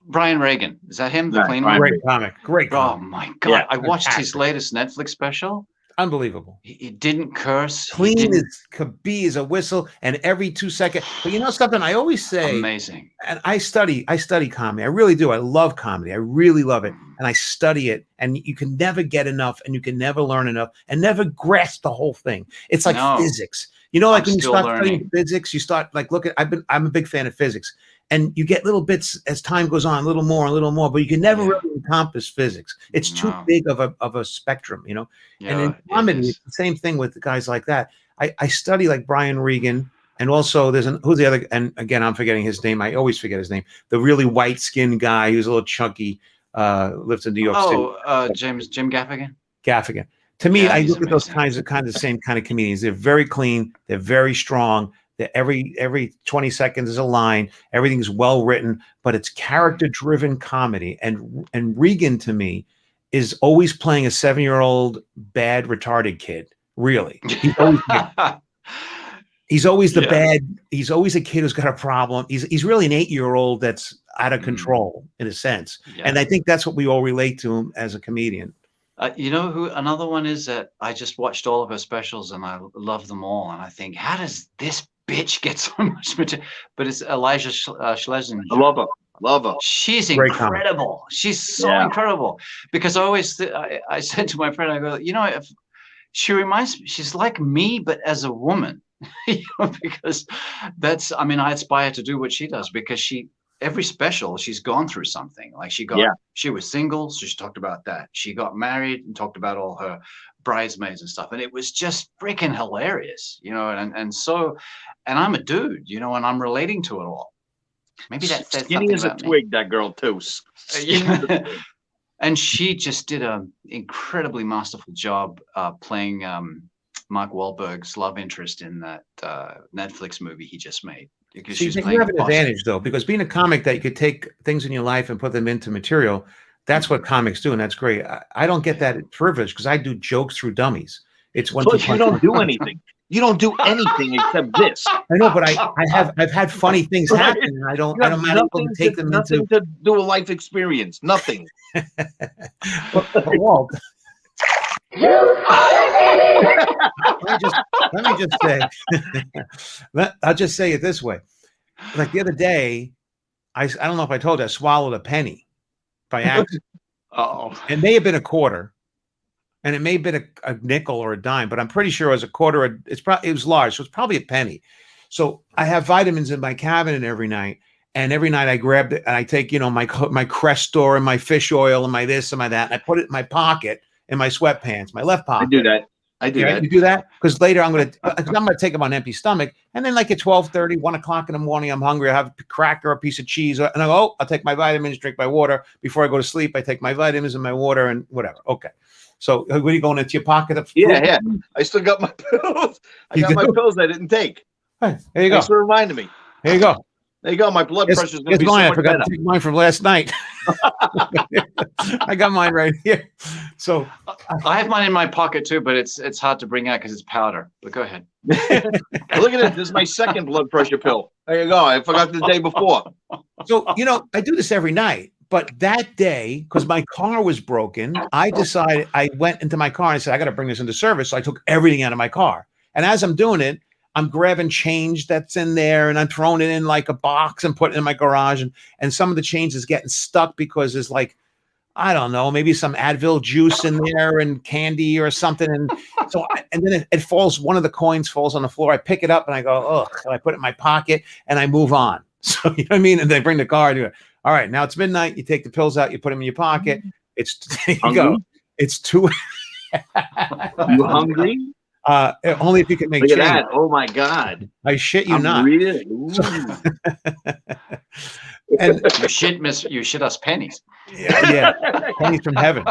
Brian Regan? Is that him? The clean one? Great comic. Oh my God! Yeah, I watched his latest Netflix special. Unbelievable. He didn't curse. Clean as could be as a whistle, and every 2 seconds. But you know something? I always say, amazing. And I study comedy. I really do. I love comedy. I really love it, and I study it. And you can never get enough, and you can never learn enough, and never grasp the whole thing. It's like physics. Like when you start studying physics, you start like I'm a big fan of physics. And you get little bits as time goes on, a little more, but you can never really encompass physics. It's too big of a spectrum, Yeah, and in comedy, it's the same thing with guys like that. I study like Brian Regan, and also who's the other? And again, I'm forgetting his name. I always forget his name. The really white skinned guy who's a little chunky, lives in New York City. Jim Gaffigan. Gaffigan. To me, Yeah, I he's look at those amazing. kind of same kind of comedians. They're very clean. They're very strong. They're every 20 seconds is a line. Everything's well written, but it's character driven comedy. And Regan to me is always playing a 7-year-old bad retarded kid. Really, he's always the Yeah. bad. He's always a kid who's got a problem. He's really an 8-year-old that's out of control in a sense. Yeah. And I think that's what we all relate to him as a comedian. You know who another one is that I just watched all of her specials and I love them all. And I think, how does this bitch get so much material? But it's Elijah Schlesinger. I love her. Love her. She's Great incredible. comic. She's so incredible. Because I always, I said to my friend, I go, you know, if she reminds me, she's like me, but as a woman. You know, because that's, I mean, I aspire to do what she does because every special she's gone through something. Like she was single, so she talked about that. She got married and talked about all her bridesmaids and stuff, and it was just freaking hilarious, you know. And so, and I'm a dude, you know, and I'm relating to it all. Maybe that says skinny something as a about twig, that girl too. And she just did an incredibly masterful job playing Mark Wahlberg's love interest in that Netflix movie he just made. Because See, you have an advantage though, because being a comic that you could take things in your life and put them into material, that's what comics do, and that's great. I don't get that privilege because I do jokes through dummies. It's one. Plus, you don't do anything. You don't do anything except this. I know, but I've had funny things happen. And I don't I'm not able to take them nothing to do a life experience. Nothing. but Walt. let me just say, I'll just say it this way. Like the other day, I don't know if I told you, I swallowed a penny by accident. It may have been a quarter, and it may have been a nickel or a dime, but I'm pretty sure it was a quarter. It was large, so it's probably a penny. So I have vitamins in my cabinet every night, and every night I grab it and I take, you know, my Crestor and my fish oil and my this and my that, and I put it in my pocket. In my sweatpants, my left pocket. I do that. You do that? Because later I'm going to take them on empty stomach. And then like at 12:30, 1 o'clock in the morning, I'm hungry. I have a cracker, a piece of cheese. And I go, oh, I'll take my vitamins, drink my water. Before I go to sleep, I take my vitamins and my water and whatever. Okay. So what are you going into your pocket? Yeah. I still got my pills. I got my pills I didn't take. Hey, there you go. Thanks for reminding me. There you go. There you go. My blood pressure's going to be so mine. much I forgot better. to take mine from last night. I got mine right here. So I have mine in my pocket too, but it's hard to bring out because it's powder. But go ahead. Look at this. This is my second blood pressure pill. There you go. I forgot the day before. So, you know, I do this every night. But that day, because my car was broken, I decided, I went into my car and I said, I got to bring this into service. So I took everything out of my car. And as I'm doing it, I'm grabbing change that's in there and I'm throwing it in like a box and putting it in my garage. And some of the change is getting stuck because there's like, I don't know, maybe some Advil juice in there and candy or something. And so, and then it falls, one of the coins falls on the floor. I pick it up and I go, ugh, and I put it in my pocket and I move on. So, you know what I mean? And they bring the car and do it. All right, now it's midnight. You take the pills out, you put them in your pocket. It's, there you go. It's two. You hungry? Only if you can make Look change. at that. Oh my God. I shit you I'm not. Really? And you shit us pennies. Yeah. Pennies from heaven.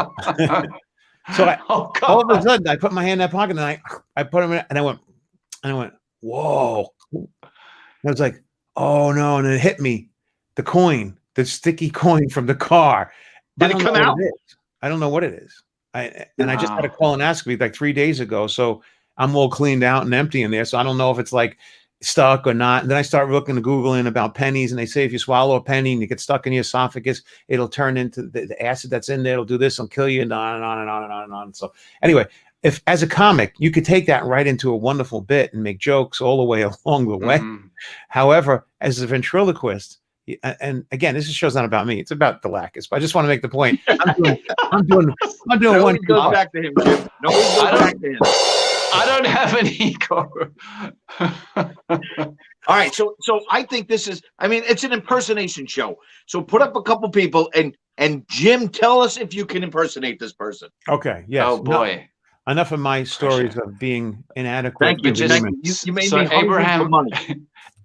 So all of a sudden I put my hand in that pocket and I put them in and I went, whoa. And I was like, oh no. And it hit me, the coin, the sticky coin from the car. Did it come out? I don't know what it is. I just had a colonoscopy like 3 days ago. So I'm all cleaned out and empty in there. So I don't know if it's like stuck or not. And then I start looking at Googling about pennies. And they say if you swallow a penny and you get stuck in your esophagus, it'll turn into the acid that's in there. It'll do this, it'll kill you, and on and on and on and on and on. So anyway, if as a comic, you could take that right into a wonderful bit and make jokes all the way along the way. Mm-hmm. However, as a ventriloquist, and again, this show's not about me; it's about Dalakis. But I just want to make the point. I'm doing one. Goes back to him, Jim. Goes back to him. I don't have an ego. All right, so I think this is. I mean, it's an impersonation show. So put up a couple people and Jim, tell us if you can impersonate this person. Okay. Yes. Oh boy. Enough of my stories of being inadequate. Thank you. You made me hungry for money.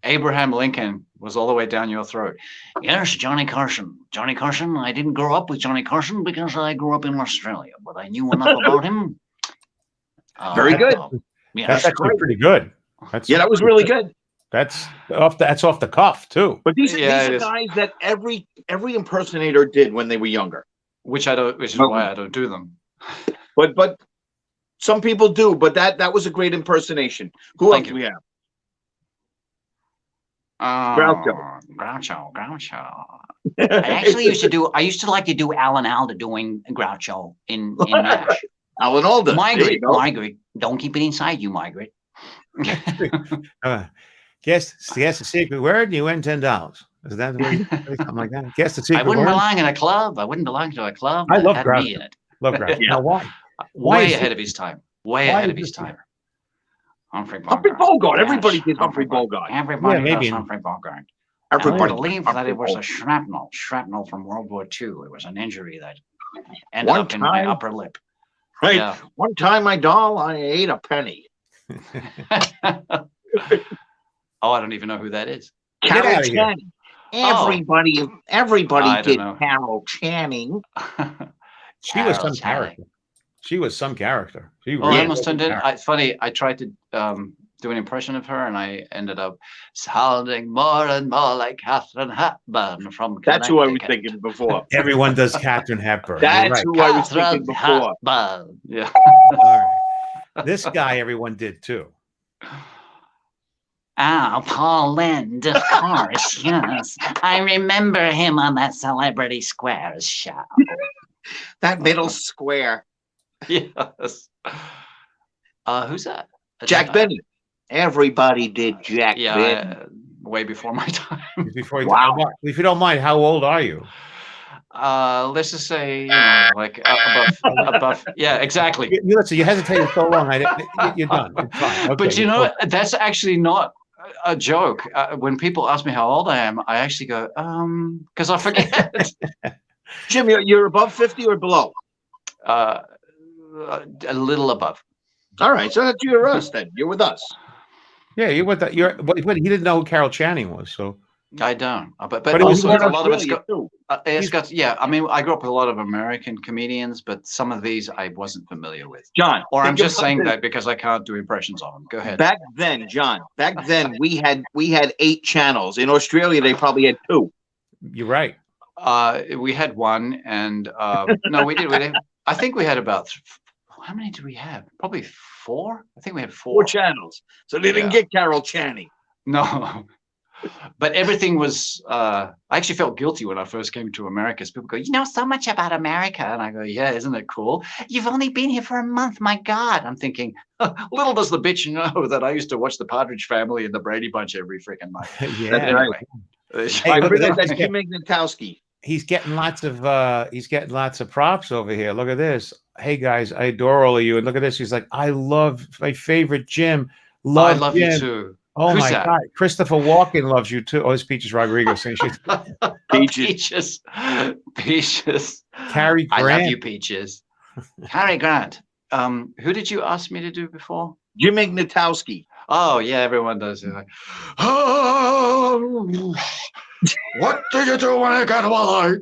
Abraham Lincoln was all the way down your throat. Yes, Johnny Carson. Johnny Carson. I didn't grow up with Johnny Carson because I grew up in Australia, but I knew enough about him. Very good. Yeah, That's actually pretty good. That was really good. That's off the cuff too. But these are guys that every impersonator did when they were younger. Which is why I don't do them. But some people do. But that was a great impersonation. Who else do we have? Groucho. I used to like to do Alan Alda doing Groucho in MASH. Alan Alda. Margaret. Don't keep it inside you, Margaret. Guess the secret word, you win $10. Is that the way something like that? Guess the secret I wouldn't word? belong in a club. I wouldn't belong to a club. I love Had Groucho. me in it. Love Groucho. Now why? Way ahead of his time. Way ahead of his time. Humphrey Bogart. Everybody did Humphrey Bogart. Everybody does Humphrey Bogart. I believe that it was a shrapnel from World War II. It was an injury that ended up in my upper lip. Right. Yeah. One time, my doll, I ate a penny. Oh, I don't even know who that is. Carol Channing. Everybody did Carol Channing. She was some character. She was some character. I almost turned in. Funny, I tried to do an impression of her, and I ended up sounding more and more like Katharine Hepburn from Connecticut. That's who I was thinking before. Everyone does Katharine Hepburn. That's who I was thinking before. Hepburn. Yeah. All right. This guy, everyone did too. Oh, Paul Lynde, of course, yes. I remember him on that Celebrity Squares show. That middle square. Yes. Who's that? Jack Benny. Everybody did Jack Benny. Way before my time. Wow. If you don't mind, how old are you? Let's just say, like above. Yeah, exactly. You hesitated so long. You're done. It's fine. Okay, but that's actually not a joke. When people ask me how old I am, I actually go, because I forget. Jim, you're above 50 or below? A little above. All right, so you're us then. You're with us. Yeah, you're with that. But he didn't know who Carol Channing was, so. I don't. But also, a lot of it's got. Yeah, I mean, I grew up with a lot of American comedians, but some of these I wasn't familiar with. John, or I'm just saying that because I can't do impressions of them. Go ahead. Back then, John. Back then, we had 8 channels. In Australia, they probably had 2. You're right. We had one, and no, we did. I think we had about. How many did we have? Probably 4. I think we had 4. 4 channels. So they didn't get Carol Channing. No. But everything was, I actually felt guilty when I first came to America. People go, you know so much about America. And I go, yeah, isn't it cool? You've only been here for a month. My God. I'm thinking, little does the bitch know that I used to watch the Partridge Family and the Brady Bunch every freaking night. Yeah. Anyway. That's Jim Dalakis. He's getting lots of props over here. Look at this. Hey guys, I adore all of you. And look at this. He's like, I love my favorite Jim. I love Jim. You too. Oh my God. Christopher Walken loves you too. Oh, it's Peaches Rodriguez. Peaches. Cary Grant. I love you, Peaches. Cary Grant. Who did you ask me to do before? Jim Dalakis. Oh yeah, everyone does. Like, oh, what do you do when I get a light?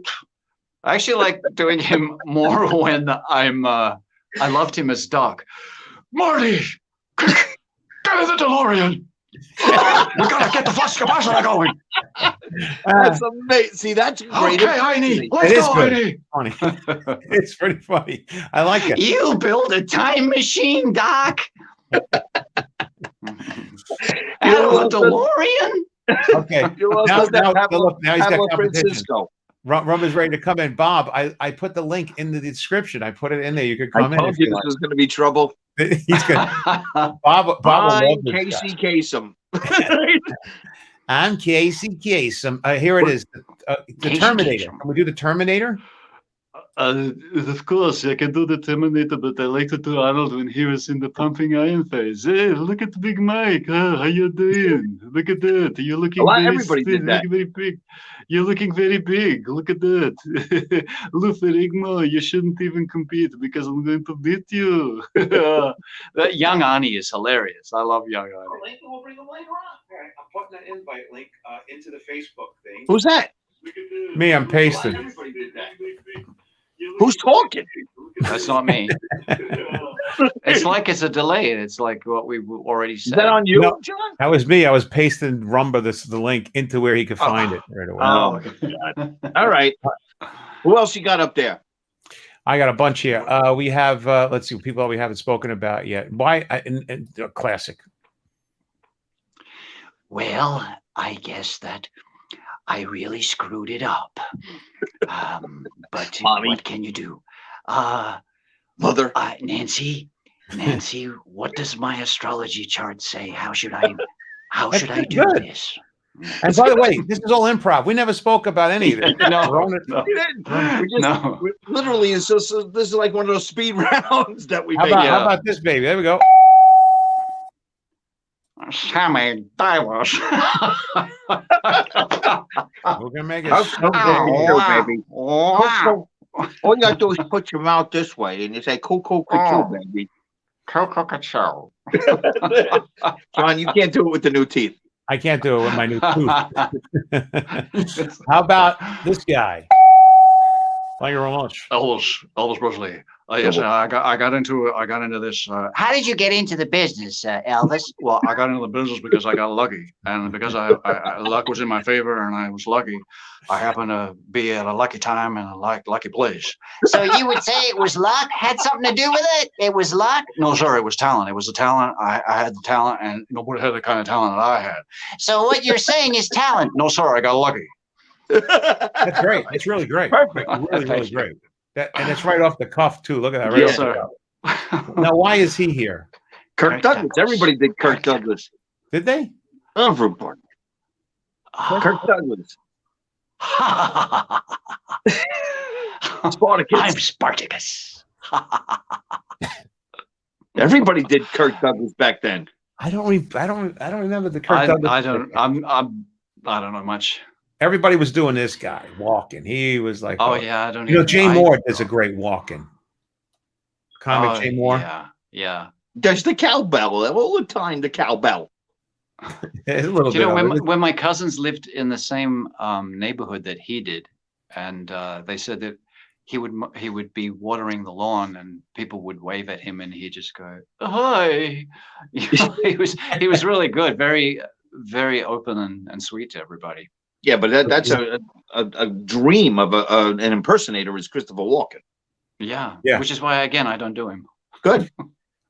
I actually like doing him more when I loved him as Doc. Marty, get in the DeLorean. We gotta get the flux capacitor going. That's amazing. See, that's great. Okay, Heine. Let's go, Heine. Funny. It's pretty funny. I like it. You build a time machine, Doc. Out of a DeLorean. Okay. Now he's got competition. Rum is ready to come in. Bob, I put the link in the description. I put it in there. You could come in. I told you this was going to be trouble. He's good. Bob will Casey Kasem. I'm Casey Kasem. Here it is. The Terminator. Can we do the Terminator? Of course, I can do the Terminator, but I like to do Arnold when he was in the pumping iron phase. Hey, look at the big Mike. How you doing? Look at that. You're looking very big. You're looking very big. Look at that. Lou Ferrigno, you shouldn't even compete because I'm going to beat you. That young Arnie is hilarious. I love young Arnie. putting an invite link into the Facebook thing. Who's that? Me, I'm pasting. Everybody did that. Who's talking? That's not me. It's like it's a delay. It's like what we already said. Is that on you, No, John? that was me. I was pasting Rumba the link into where he could find it right away. Oh, God. All right. Who else you got up there? I got a bunch here. We have let's see, people we haven't spoken about yet. Why? Classic. Well, I guess that I really screwed it up. But Mommy. what can you do? Mother. Nancy, what does my astrology chart say? How should I do good. this? And by the way, this is all improv. We never spoke about any of it. No. We didn't. We literally, this is like one of those speed rounds that we How make. how about this, baby? There we go. Sammy Davis. We're gonna make it. Baby. All you gotta do is put your mouth this way, and you say "cool, baby." Coco. John, you can't do it with the new teeth. I can't do it with my new tooth. How about this guy? Thank you very much. Elvis Presley. Yes, I got into this. How did you get into the business, Elvis? Well, I got into the business because I got lucky, and because I luck was in my favor, and I was lucky. I happened to be at a lucky time and a lucky place. So you would say it was luck? Had something to do with it? It was luck? No, sir, it was talent. It was the talent. I had the talent, and nobody had the kind of talent that I had. So what you're saying is talent? No, sir, I got lucky. That's great. It's really great. Perfect. Really great. And it's right off the cuff too. Look at that. Right Yes, off the sir. cuff. Now, why is he here? Kirk Douglas. Everybody did Kirk Douglas. Did they? Everybody. Kirk Douglas. Spartacus. I'm Spartacus. Everybody did Kirk Douglas back then. I don't remember the Kirk Douglas. I don't know much. Everybody was doing this guy walking. He was like, Oh yeah, I don't. Jay Moore does a great walking. Comic Jay Moore. Yeah. There's the cowbell all the time. The cowbell. It's a little You know, bit. when my cousins lived in the same neighborhood that he did, and they said that he would be watering the lawn, and people would wave at him, and he'd just go, "Hi." He was really good, very very open and sweet to everybody. Yeah, but that's a dream of an impersonator is Christopher Walken. Yeah. Yeah. Which is why, again, I don't do him. Good.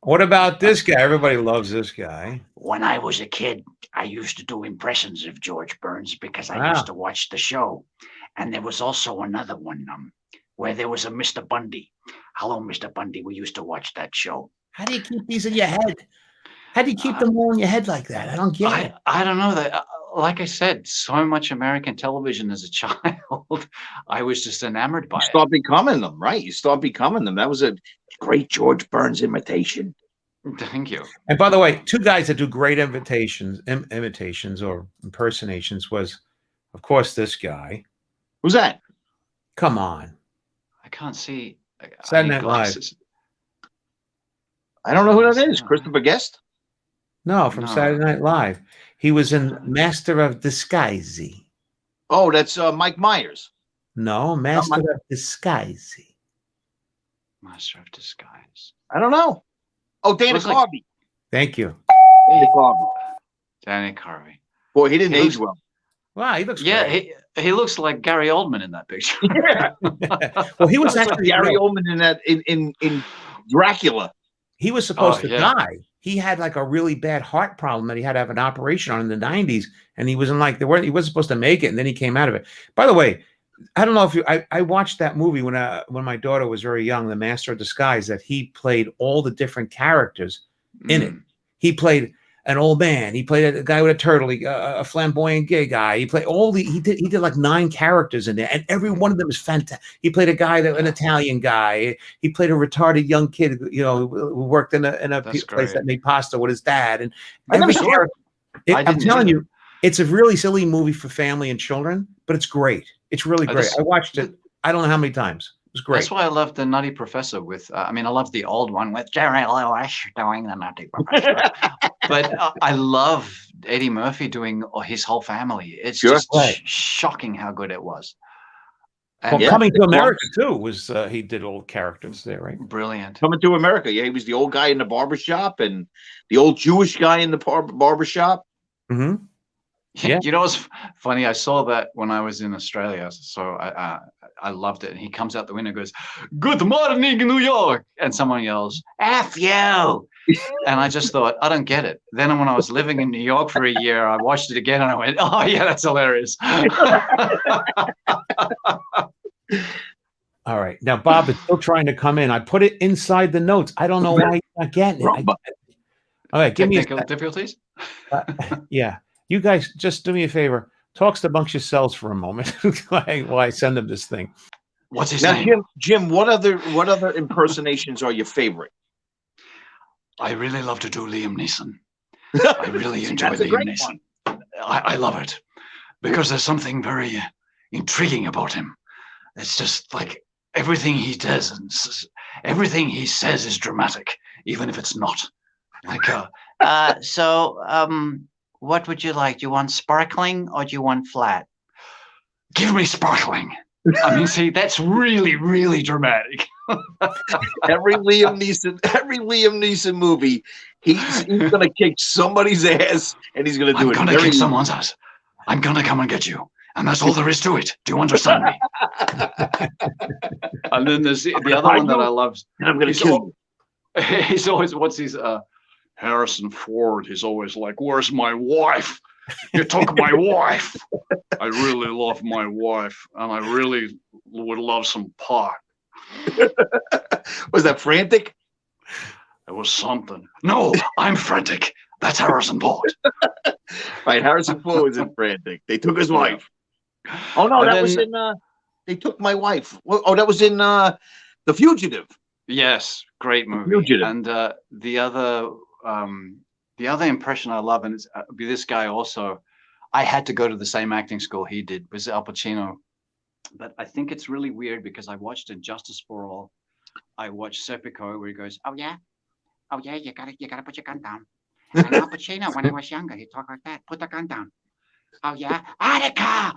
What about this guy? Everybody loves this guy. When I was a kid, I used to do impressions of George Burns because I Wow. used to watch the show. And there was also another one where there was a Mr. Bundy. Hello, Mr. Bundy. We used to watch that show. How do you keep these in your head? How do you keep them all in your head like that? I don't get it. I don't know that. Like I said, so much American television as a child, I was just enamored by You it. start becoming them, right? You start becoming them. That was a great George Burns imitation. Thank you. And by the way, two guys that do great imitations or impersonations was, of course, this guy. Who's that? Come on. I can't see. Saturday I need Night Live. glasses. I don't know who that is. Christopher Guest? No, from No. Saturday Night Live. He was in Master of Disguise. Oh, that's Mike Myers. No, Master of Disguise. Master of Disguise. I don't know. Oh, Dana Looks like- Carvey. Thank you. Dana Carvey. Danny Carvey. Boy, he didn't He age looks- well. Wow, he looks Yeah, great. he looks like Gary Oldman in that picture. Yeah. Well, he was That's like actually Gary Oldman in that in Dracula. he was supposed to yeah. die. He had like a really bad heart problem that he had to have an operation on in the 90s, and he was in like he wasn't supposed to make it, and then he came out of it. By the way, I don't know if I watched that movie when my daughter was very young, The Master of Disguise, that he played all the different characters in it. He played an old man. He played a guy with a turtle, a flamboyant gay guy. He played he did like 9 characters in there, and every one of them is fantastic. He played a guy an Italian guy. He played a retarded young kid, who worked in a place great. that made pasta with his dad. And I never every saw it. character, I I'm didn't telling either. you, it's a really silly movie for family and children, but it's great. It's really great. This- I watched it. I don't know how many times. was great. That's why I love the Nutty Professor with, I mean, I love the old one with Jerry Lewis doing the Nutty Professor. But I love Eddie Murphy doing his whole family. It's just shocking how good it was. And Coming to America too was he did all characters there, right? Brilliant. Coming to America, yeah, he was the old guy in the barbershop and the old Jewish guy in the barbershop. Mm-hmm. Yeah. You know what's funny? I saw that when I was in Australia, so I loved it. And he comes out the window and goes, "Good morning, New York," and someone yells, "F you!" And I just thought, I don't get it. Then when I was living in New York for a year, I watched it again and I went, "Oh yeah, that's hilarious." All right. Now, Bob is still trying to come in. I put it inside the notes. I don't know why he's not getting it. All right. Give me technical difficulties. Yeah. You guys just do me a favor. Talks amongst yourselves for a moment while I send him this thing. What's his name? Jim, what other impersonations are your favorite? I really love to do Liam Neeson. I really enjoy Liam Neeson. I love it because there's something very intriguing about him. It's just like everything he does and everything he says is dramatic, even if it's not. Like, what would you like? Do you want sparkling or do you want flat? Give me sparkling. I mean, see, that's really, really dramatic. Every Liam Neeson movie, he's gonna kick somebody's ass, and he's gonna do it. I'm gonna kick someone's ass. I'm gonna come and get you, and that's all there is to it. Do you understand me? And then there's the other one that I love. And I'm gonna kill you. He's always Harrison Ford. He's always like, "Where's my wife? You took my wife. I really love my wife, and I really would love some pot." Was that frantic? It was something. No, I'm frantic. That's Harrison Ford. Right, Harrison Ford was in frantic. They took his wife. Oh no, that was in. They took my wife. Oh, that was in The Fugitive. Yes, great movie. Fugitive. And the other impression I love, and it's this guy also. I had to go to the same acting school he did. Was Al Pacino. But I think it's really weird because I watched In Justice for All. I watched Serpico where he goes, "Oh yeah, you gotta put your gun down." And Al Pacino, when he was younger, he talked like that. "Put the gun down." "Oh yeah, Attica.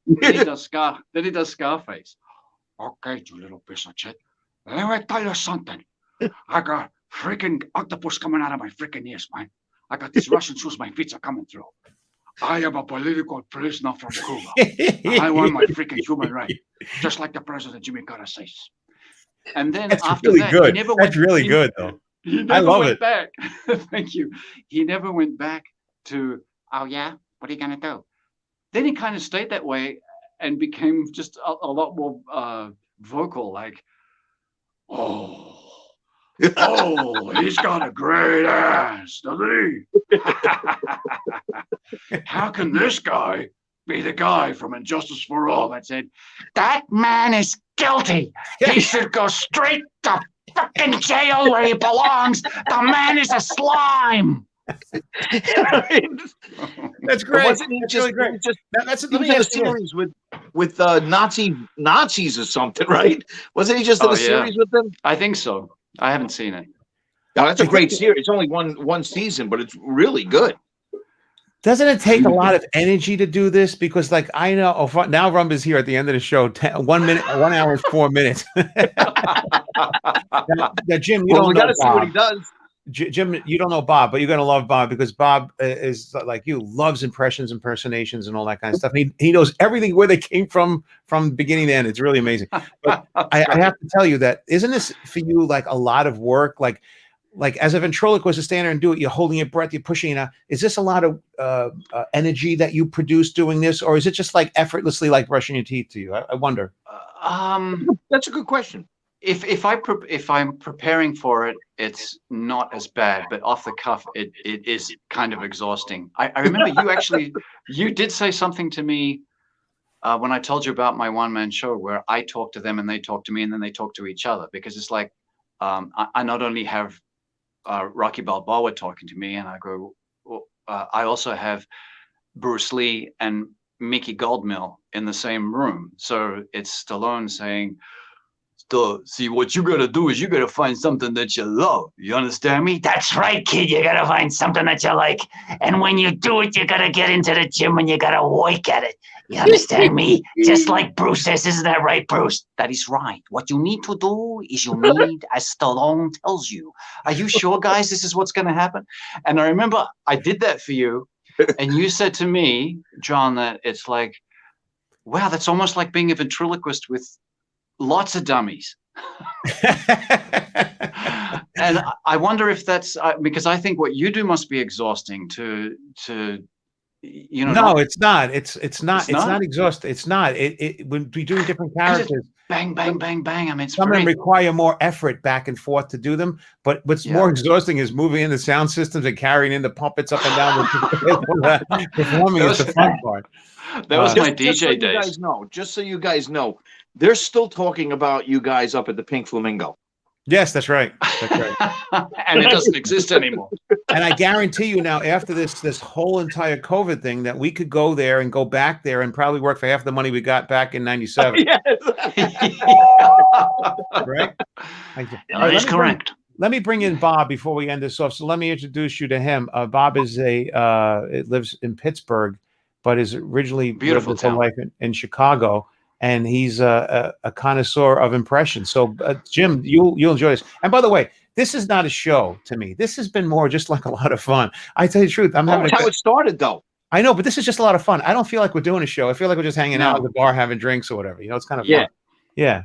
Then he does Scarface. "Okay, you little piece of shit. Let me tell you something. I got freaking octopus coming out of my freaking ears, man. I got these Russian shoes my feet are coming through. I am a political prisoner from Cuba. I want my freaking human right, just like the president Jimmy Carter says." And then after really that, good. He never That's really good, though. He never went back. Thank you. He never went back to, "Oh yeah, what are you gonna do?" Then he kind of stayed that way and became just a lot more vocal, like, "Oh, he's got a great ass, doesn't he? How can this guy be the guy from Injustice for All that said, that man is guilty. He should go straight to fucking jail where he belongs. The man is a slime." That's great. Wasn't he just great? He was in a series with Nazis or something, right? Wasn't he just in a series with them? I think so. I haven't seen it. No, that's a great series. It's only one season, but it's really good. Doesn't it take a lot of energy to do this? Because, like, I know now Rumba's here at the end of the show. 1 minute, 1 hour and 4 minutes. now, Jim, you don't know. We got to see what he does. Jim, you don't know Bob, but you're going to love Bob because Bob is like you, loves impersonations, and all that kind of stuff. And he knows everything, where they came from beginning to end. It's really amazing. But I have to tell you that, isn't this for you like a lot of work? Like as a ventriloquist, to stand there and do it, you're holding your breath, you're pushing it out. Is this a lot of energy that you produce doing this, or is it just like effortlessly, like brushing your teeth to you? I wonder. That's a good question. If I'm preparing for it, it's not as bad, but off the cuff, it is kind of exhausting. I remember you did say something to me when I told you about my one-man show, where I talk to them and they talk to me and then they talk to each other, because it's like I not only have Rocky Balboa talking to me, and I go, I also have Bruce Lee and Mickey Goldmill in the same room. So it's Stallone saying, see, what you gotta do is you gotta find something that you love. You understand me? That's right, kid. You gotta find something that you like. And when you do it, you gotta get into the gym and you gotta work at it. You understand me? Just like Bruce says, isn't that right, Bruce? That is right. What you need to do is you need, as Stallone tells you. Are you sure, guys, this is what's gonna happen? And I remember I did that for you, and you said to me, John, that it's like, wow, that's almost like being a ventriloquist with lots of dummies. And I wonder if that's because I think what you do must be exhausting to you know. No, it's not. It's not exhausting. It's not. It would be doing different characters. Bang, bang, bang, bang. I mean, some of them require more effort back and forth to do them. But what's more exhausting is moving in the sound systems and carrying in the puppets up and down. Performing is the fun part. That was my DJ days. Just so you guys know, they're still talking about you guys up at the Pink Flamingo. Yes, that's right. That's right. And it doesn't exist anymore. And I guarantee you now, after this whole entire COVID thing, that we could go there and go back there and probably work for half the money we got back in '97. Yes. Right? That is correct. Let me bring in Bob before we end this off. So let me introduce you to him. Bob is lives in Pittsburgh, but is originally beautiful town life in Chicago. And he's a connoisseur of impressions. So, Jim, you'll enjoy this. And by the way, this is not a show to me. This has been more just like a lot of fun. I tell you the truth. I'm having how it started, though. I know, but this is just a lot of fun. I don't feel like we're doing a show. I feel like we're just hanging out at the bar, having drinks or whatever. You know, it's kind of fun. Yeah.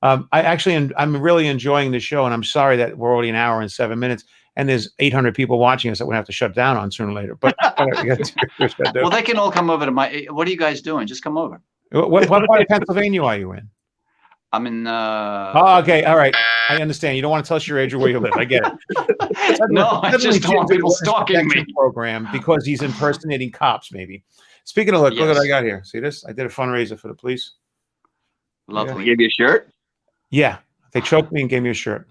I'm really enjoying the show, and I'm sorry that we're already an hour and 7 minutes. And there's 800 people watching us that we have to shut down on sooner or later. But well, they can all come over to my. What are you guys doing? Just come over. What part of Pennsylvania are you in? I'm in. Oh, okay, all right. I understand. You don't want to tell us your age or where you live. I get it. No, I just don't want people stalking me. Program because he's impersonating cops. Maybe. Speaking of look what I got here. See this? I did a fundraiser for the police. Lovely. They gave you a shirt? Yeah, they choked me and gave me a shirt.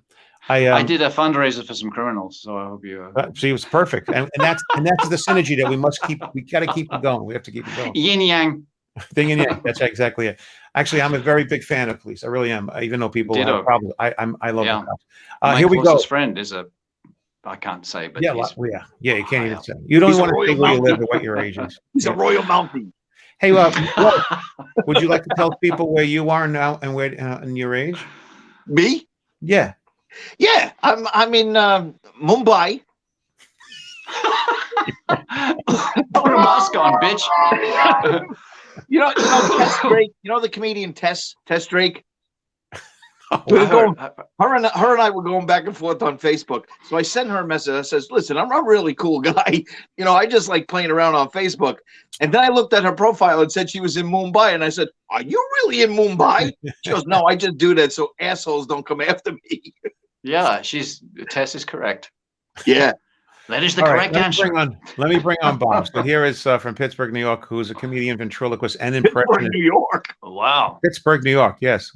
I did a fundraiser for some criminals, so I hope you. See, it was perfect, and that's the synergy that we must keep. We got to keep it going. We have to keep it going. Yin yang. Thing and yang. That's exactly it. Actually, I'm a very big fan of police. I really am. Even though people have problems, I love them. Here we go. My closest friend is I can't say, but yeah, you can't even say. You don't want to say where you live or what your age is. He's a Royal Mountie. Hey, would you like to tell people where you are now and where and your age? Me? Yeah. Yeah, I'm in Mumbai. Put a mask on, bitch. You know Tess Drake. You know the comedian Tess Drake. Her and I were going back and forth on Facebook. So I sent her a message. I says, "Listen, I'm a really cool guy. You know, I just like playing around on Facebook." And then I looked at her profile and said she was in Mumbai. And I said, "Are you really in Mumbai?" She goes, "No, I just do that so assholes don't come after me." Yeah, Tess is correct. Yeah. That is the correct answer. Let me bring on Bob. So here is from Pittsburgh, New York, who's a comedian, ventriloquist, and impressionist. New York. Wow. Pittsburgh, New York. Yes.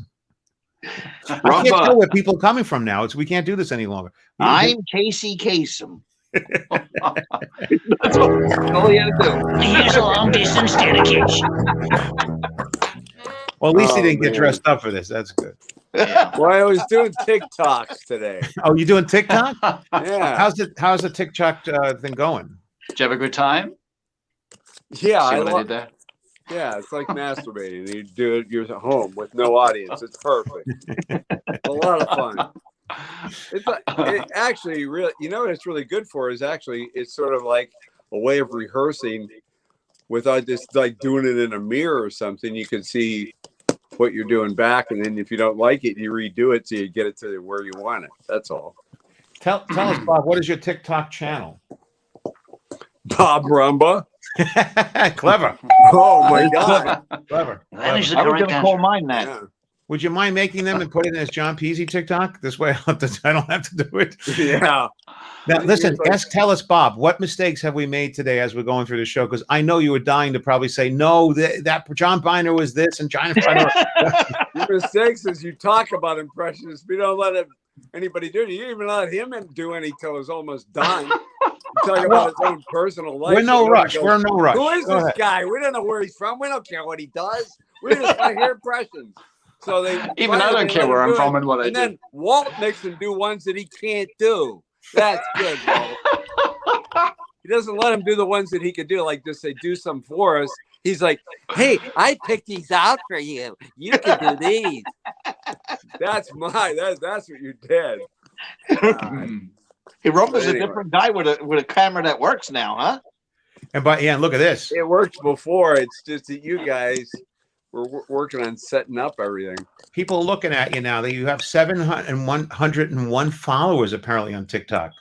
I can't tell where people are coming from now. We can't do this any longer. I'm Casey Kasem. That's all you had to do. Here's a long distance dedication. Well, at least he didn't get dressed up for this. That's good. Yeah. Well, I was doing TikToks today. Oh, you doing TikTok? Yeah. How's the TikTok thing going? Did you have a good time? Yeah, See what I did there? Yeah, it's like masturbating. You do it. You're at home with no audience. It's perfect. It's a lot of fun. It's it actually really. You know what it's really good for is actually it's sort of like a way of rehearsing without just like doing it in a mirror or something. You can see what you're doing back, and then if you don't like it, you redo it so you get it to where you want it. That's all. Tell us, Bob, what is your TikTok channel? Bob Rumba. Clever. Oh my God. Clever. That is the I was correct going to call answer. mine that. Yeah. Would you mind making them and put it in as John Peasy TikTok? This way I don't have to do it. Yeah. Now, listen, tell us, Bob, what mistakes have we made today as we're going through the show? Because I know you were dying to probably say, no, that John Biner was this and John Biner. Your mistakes is you talk about impressionists, but you don't let anybody do it. You didn't even let him do any till it was almost done. Talking about his own personal life. We're no rush. We're no rush. Who is Go this ahead. guy? We don't know where he's from. We don't care what he does. We just want to hear impressions. So they Even I don't care where I'm from and what I do. And then Walt makes him do ones that he can't do. That's good, Walt. He doesn't let him do the ones that he could do, like just say, do some for us. He's like, hey, I picked these out for you. You can do these. That's what you did. Hey, Rumba's a different guy with a camera that works now, huh? And look at this. It worked before. It's just that you guys were working on setting up everything. People are looking at you now. That you have 701 followers apparently on TikTok,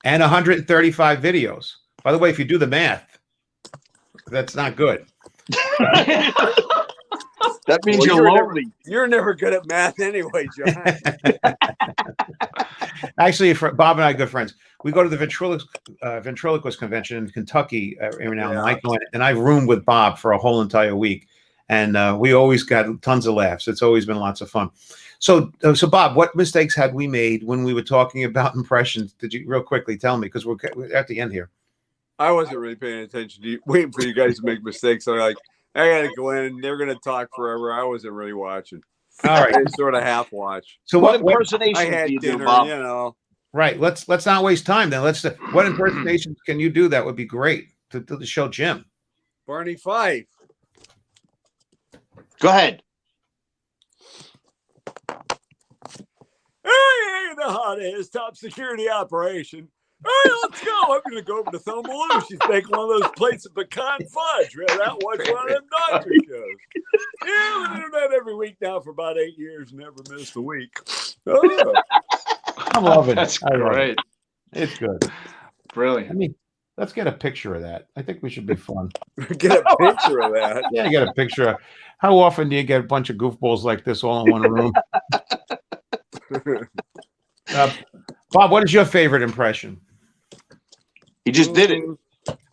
and 135 videos. By the way, if you do the math, that's not good. That means you're lonely. You're never good at math anyway, John. Actually, Bob and I are good friends. We go to the ventriloquist convention in Kentucky every now and then. I go in, and I've roomed with Bob for a whole entire week, and we always got tons of laughs. It's always been lots of fun. So Bob, what mistakes had we made when we were talking about impressions? Did you real quickly tell me, because we're at the end here? I wasn't really paying attention to you, waiting for you guys to make mistakes. So like, I got to go in. They're going to talk forever. I wasn't really watching. All right, I sort of half watch. So what impersonations I had do you dinner, do, Bob? you know. Right. Let's not waste time then. What impersonations can you do that would be great to show Jim? Barney Fife. Go ahead. Hey, the hottest top security operation. Hey, let's go. I'm going to go over to Thelma Lou. She's making one of those plates of pecan fudge. Man, that was one of them doctor shows. Yeah, we've been doing that every week now for about 8 years. Never missed a week. Oh. I love it. That's great. It's good. Brilliant. I mean, let's get a picture of that. I think we should be fun. Get a picture of that. Yeah, get a picture of. How often do you get a bunch of goofballs like this all in one room? Bob, what is your favorite impression? He just did it.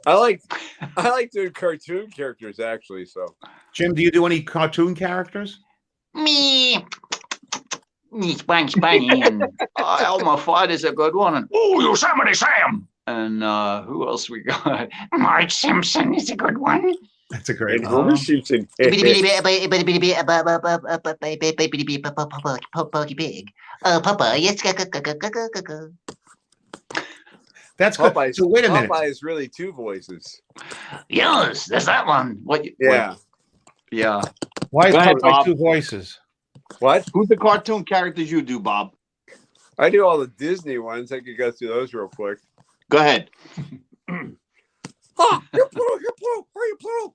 I like doing cartoon characters actually. So, Jim, do you do any cartoon characters? Me. Sponge Bunny and Elmer Fudd is a good one. And, Yosemite Sam. and who else we got? Marge Simpson is a good one. That's a great and one. Homer Simpson. Piggy Pig. Papa, yes. That's good. Popeye's, So wait a minute. Popeye is really two voices. Yes, there's that one. What? Yeah. Yeah. Why is Go ahead, Popeye Bob. two voices? What? Who's the cartoon characters you do, Bob? I do all the Disney ones. I could go through those real quick. Go ahead. Ah, you Pluto. Where are you, Pluto?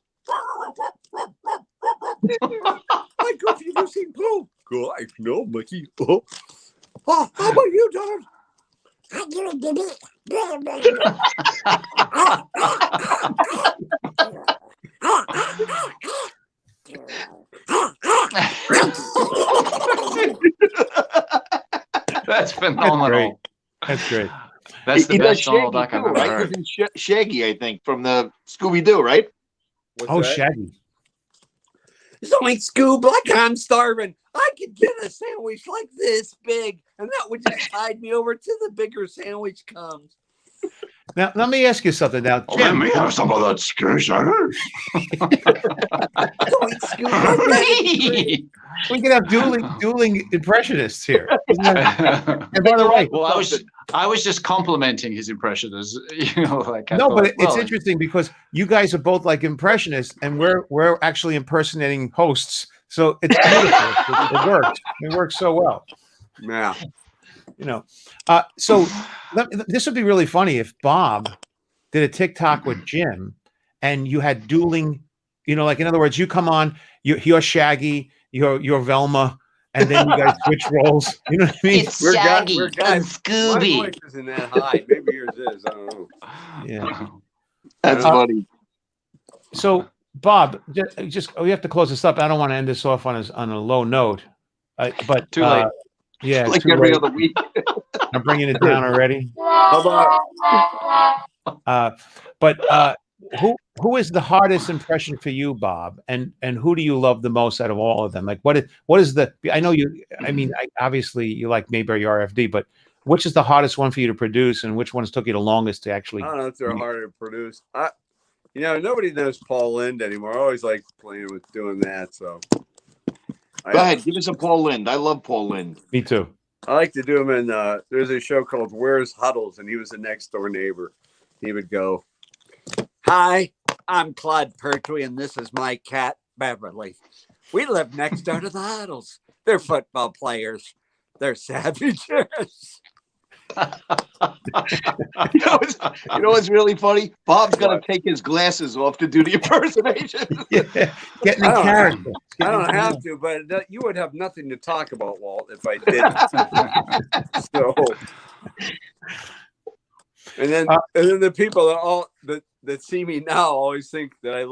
Hi, Goofy, you seen Pluto? Good. No, Mickey. Oh, how about you, Donald? That's phenomenal. That's great. That's the He does best Donald Shaggy Duck I've too, ever right? heard. He's in Shaggy, I think, from the Scooby-Doo, right? What's Oh, that? Shaggy. Zoink, Scoob, like I'm starving. I could get a sandwich like this big, and that would just tide me over till the bigger sandwich comes. Now, let me ask you something now. Let Jim, me have some of that Schlesinger. Zoink, Scoob, like that. we can have dueling impressionists here. And by the way, Well, I was just complimenting his impression as like I no, thought, but it's well, interesting because you guys are both like impressionists, and we're actually impersonating hosts. So it's beautiful. It worked. It worked so well. Yeah. So this would be really funny if Bob did a TikTok with Jim, and you had dueling. Like in other words, you come on, you're Shaggy, you're Velma, and then you guys switch roles. You know what I mean? It's We're Shaggy guys- and My Scooby. voice isn't that high. Maybe yours is. I don't know. Yeah. That's funny. So Bob, just we have to close this up. I don't want to end this off on a low note, but Too late. Yeah, Like too every late. other week. I'm bringing it down already. How about But who is the hardest impression for you, Bob? And who do you love the most out of all of them? Like what is the? I know you. I mean, obviously you like Mayberry RFD, but which is the hardest one for you to produce, and which ones took you the longest to actually? I don't know if they're harder to produce. Nobody knows Paul Lynde anymore. I always like playing with doing that. So go ahead, give us a Paul Lynde. I love Paul Lynde. Me too. I like to do him in. There's a show called Where's Huddles, and he was the next door neighbor. He would go, "Hi, I'm Claude Pertwee, and this is my cat Beverly. We live next door to the Huddles. They're football players. They're savages." You know what's really funny? Bob's gonna take his glasses off to do the impersonation. Yeah, getting in character. I don't have to, but you would have nothing to talk about, Walt, if I didn't. So, and then the people that see me now always think that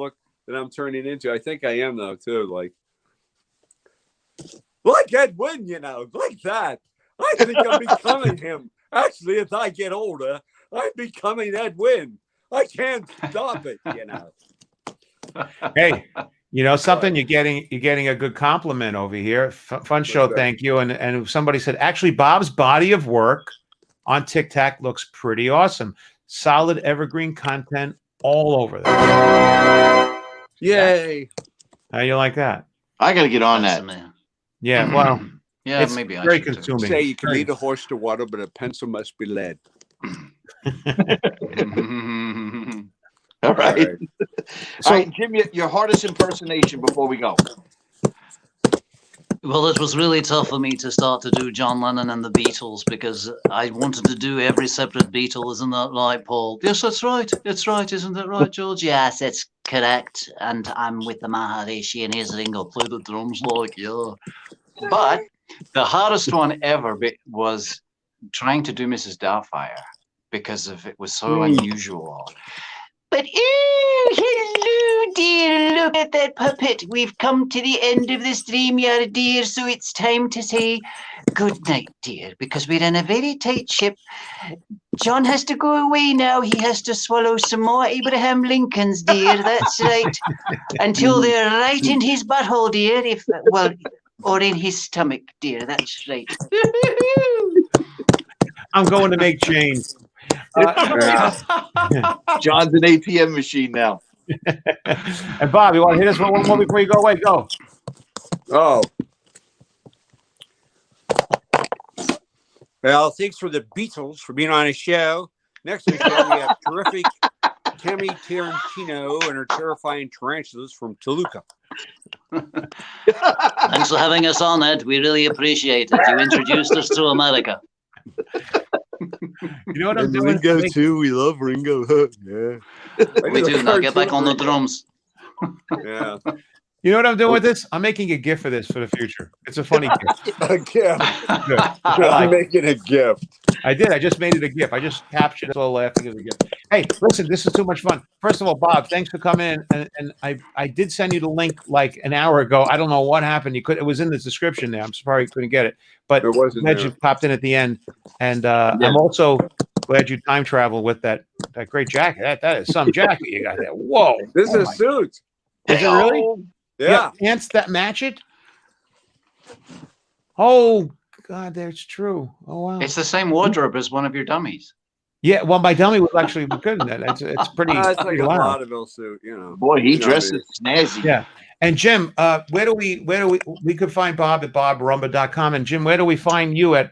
I'm turning into. I think I am though too. Like Ed Wynn, like that. I think I'm becoming him. Actually, as I get older, I'm becoming Ed Wynn. I can't stop it, Hey, something, you're getting a good compliment over here. Fun show, thank you. And somebody said, actually, Bob's body of work on TikTok looks pretty awesome. Solid evergreen content all over there. Yay! How you like that? I got to get on that. Yeah, well, yeah, it's maybe very I should consuming. Say you can lead a horse to water, but a pencil must be lead. All right. So, all right, Jim, your hardest impersonation before we go. Well, it was really tough for me to start to do John Lennon and the Beatles because I wanted to do every separate Beatle. Isn't that right, Paul? Yes, that's right. It's right. Isn't that right, George? Yes, it's correct. And I'm with the Maharishi and here's Ringo. Play the drums But the hardest one ever was trying to do Mrs. Doubtfire because it was so unusual. But hello, dear. Look at that puppet. We've come to the end of the StreamYard, dear. So it's time to say good night, dear, because we're in a very tight ship. John has to go away now. He has to swallow some more Abraham Lincolns, dear. That's right. Until they're right in his butthole, dear. Or in his stomach, dear. That's right. I'm going to make change. John's an ATM machine now. And Bob, you want to hit us one more before you go away? Go. Oh. Well, thanks for the Beatles for being on a show. Next week we have terrific Tammy Tarantino and her terrifying tarantulas from Toluca. Thanks for having us on, Ed. We really appreciate it. You introduced us to America. You know what I'm doing? Ringo too. We love Ringo. Yeah. We do. Now get back on the drums. Yeah. You know what I'm doing with this? I'm making a gift for this for the future. It's a funny gift. A gift. Good. I'm making a gift. I did. I just made it a gift. I just captured it all laughing as a gift. Hey, listen, this is too much fun. First of all, Bob, thanks for coming in. And I did send you the link like an hour ago. I don't know what happened. It was in the description there. I'm sorry you couldn't get it. But It wasn't glad there. you popped in at the end. And I'm also glad you time traveled with that great jacket. That is some jacket you got there. Whoa. This is a suit. Is it really? Yeah. Pants that match it? Oh, God, that's true. Oh, wow. It's the same wardrobe as one of your dummies. Yeah, well, my dummy was actually good in that. It's pretty. It's like pretty a loud. vaudeville suit, Boy, he dresses snazzy. Yeah. And Jim, where do we could find Bob at bobrumba.com. And Jim, where do we find you at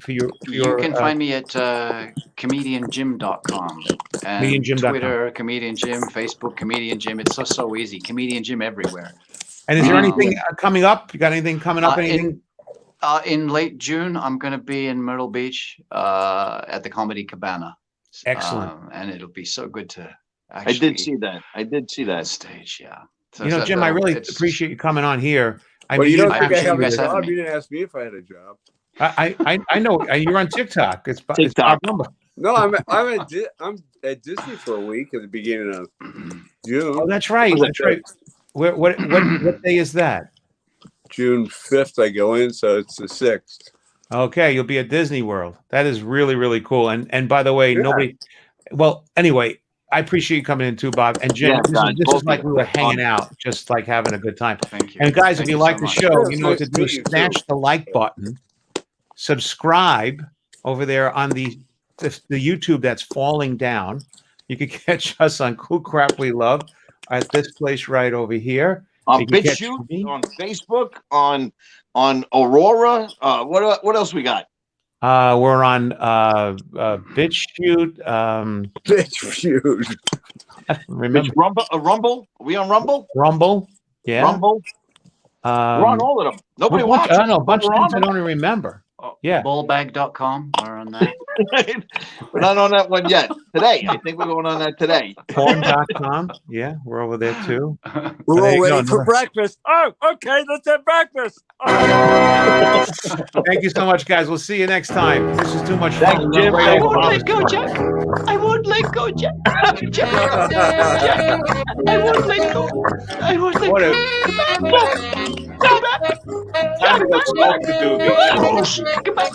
for your You can find me at comedianjim.com and comedianjim.com. Twitter, Comedian Jim, Facebook, Comedian Jim. It's so easy. Comedian Jim everywhere. And is there anything coming up? You got anything coming up? Anything? In late June, I'm going to be in Myrtle Beach at the Comedy Cabana. Excellent. And it'll be so good to I did see that. Stage, yeah. So, Jim, I really appreciate you coming on here. Well, you don't think I have a guys having job? me. You didn't ask me if I had a job. I know you're on TikTok. It's TikTok. Bob Rumba. No, I'm at Disney for a week at the beginning of June. Oh, that's right. That's right. What day is that? June 5th I go in, so it's the 6th. Okay, you'll be at Disney World. That is really, really cool. And by the way, anyway, I appreciate you coming in too, Bob. And Jim, this is like we were hanging out, just like having a good time. Thank you. And guys, Thank if you you like so the much. show, Yeah, you know what to nice do. to meet you, Smash too. the like button, subscribe, over there on the YouTube that's falling down. You can catch us on Cool Crap We Love at this place right over here. On You can catch BitChute, me. on Facebook, on Aurora. What else we got? We're on BitChute. BitChute. Remember Rumble? Are we on Rumble? Rumble? Yeah. Rumble. We're on all of them. Nobody watches. I know a bunch of We're on things I don't even remember. Yeah. Ballbag.com. We're on that. We're not on that one yet. Today, I think we're going on that today. Porn.com. Yeah, we're over there too. We're there all you ready go. for breakfast. Oh, okay, let's have breakfast. Thank you so much, guys. We'll see you next time. This is too much fun. Thanks, Jim. Right I over won't Bob's let go, Corner. Jack. I won't let go, Jack. Jack. I won't let go. I won't let What go. a Come back. time to go smoke the doobie. Come back.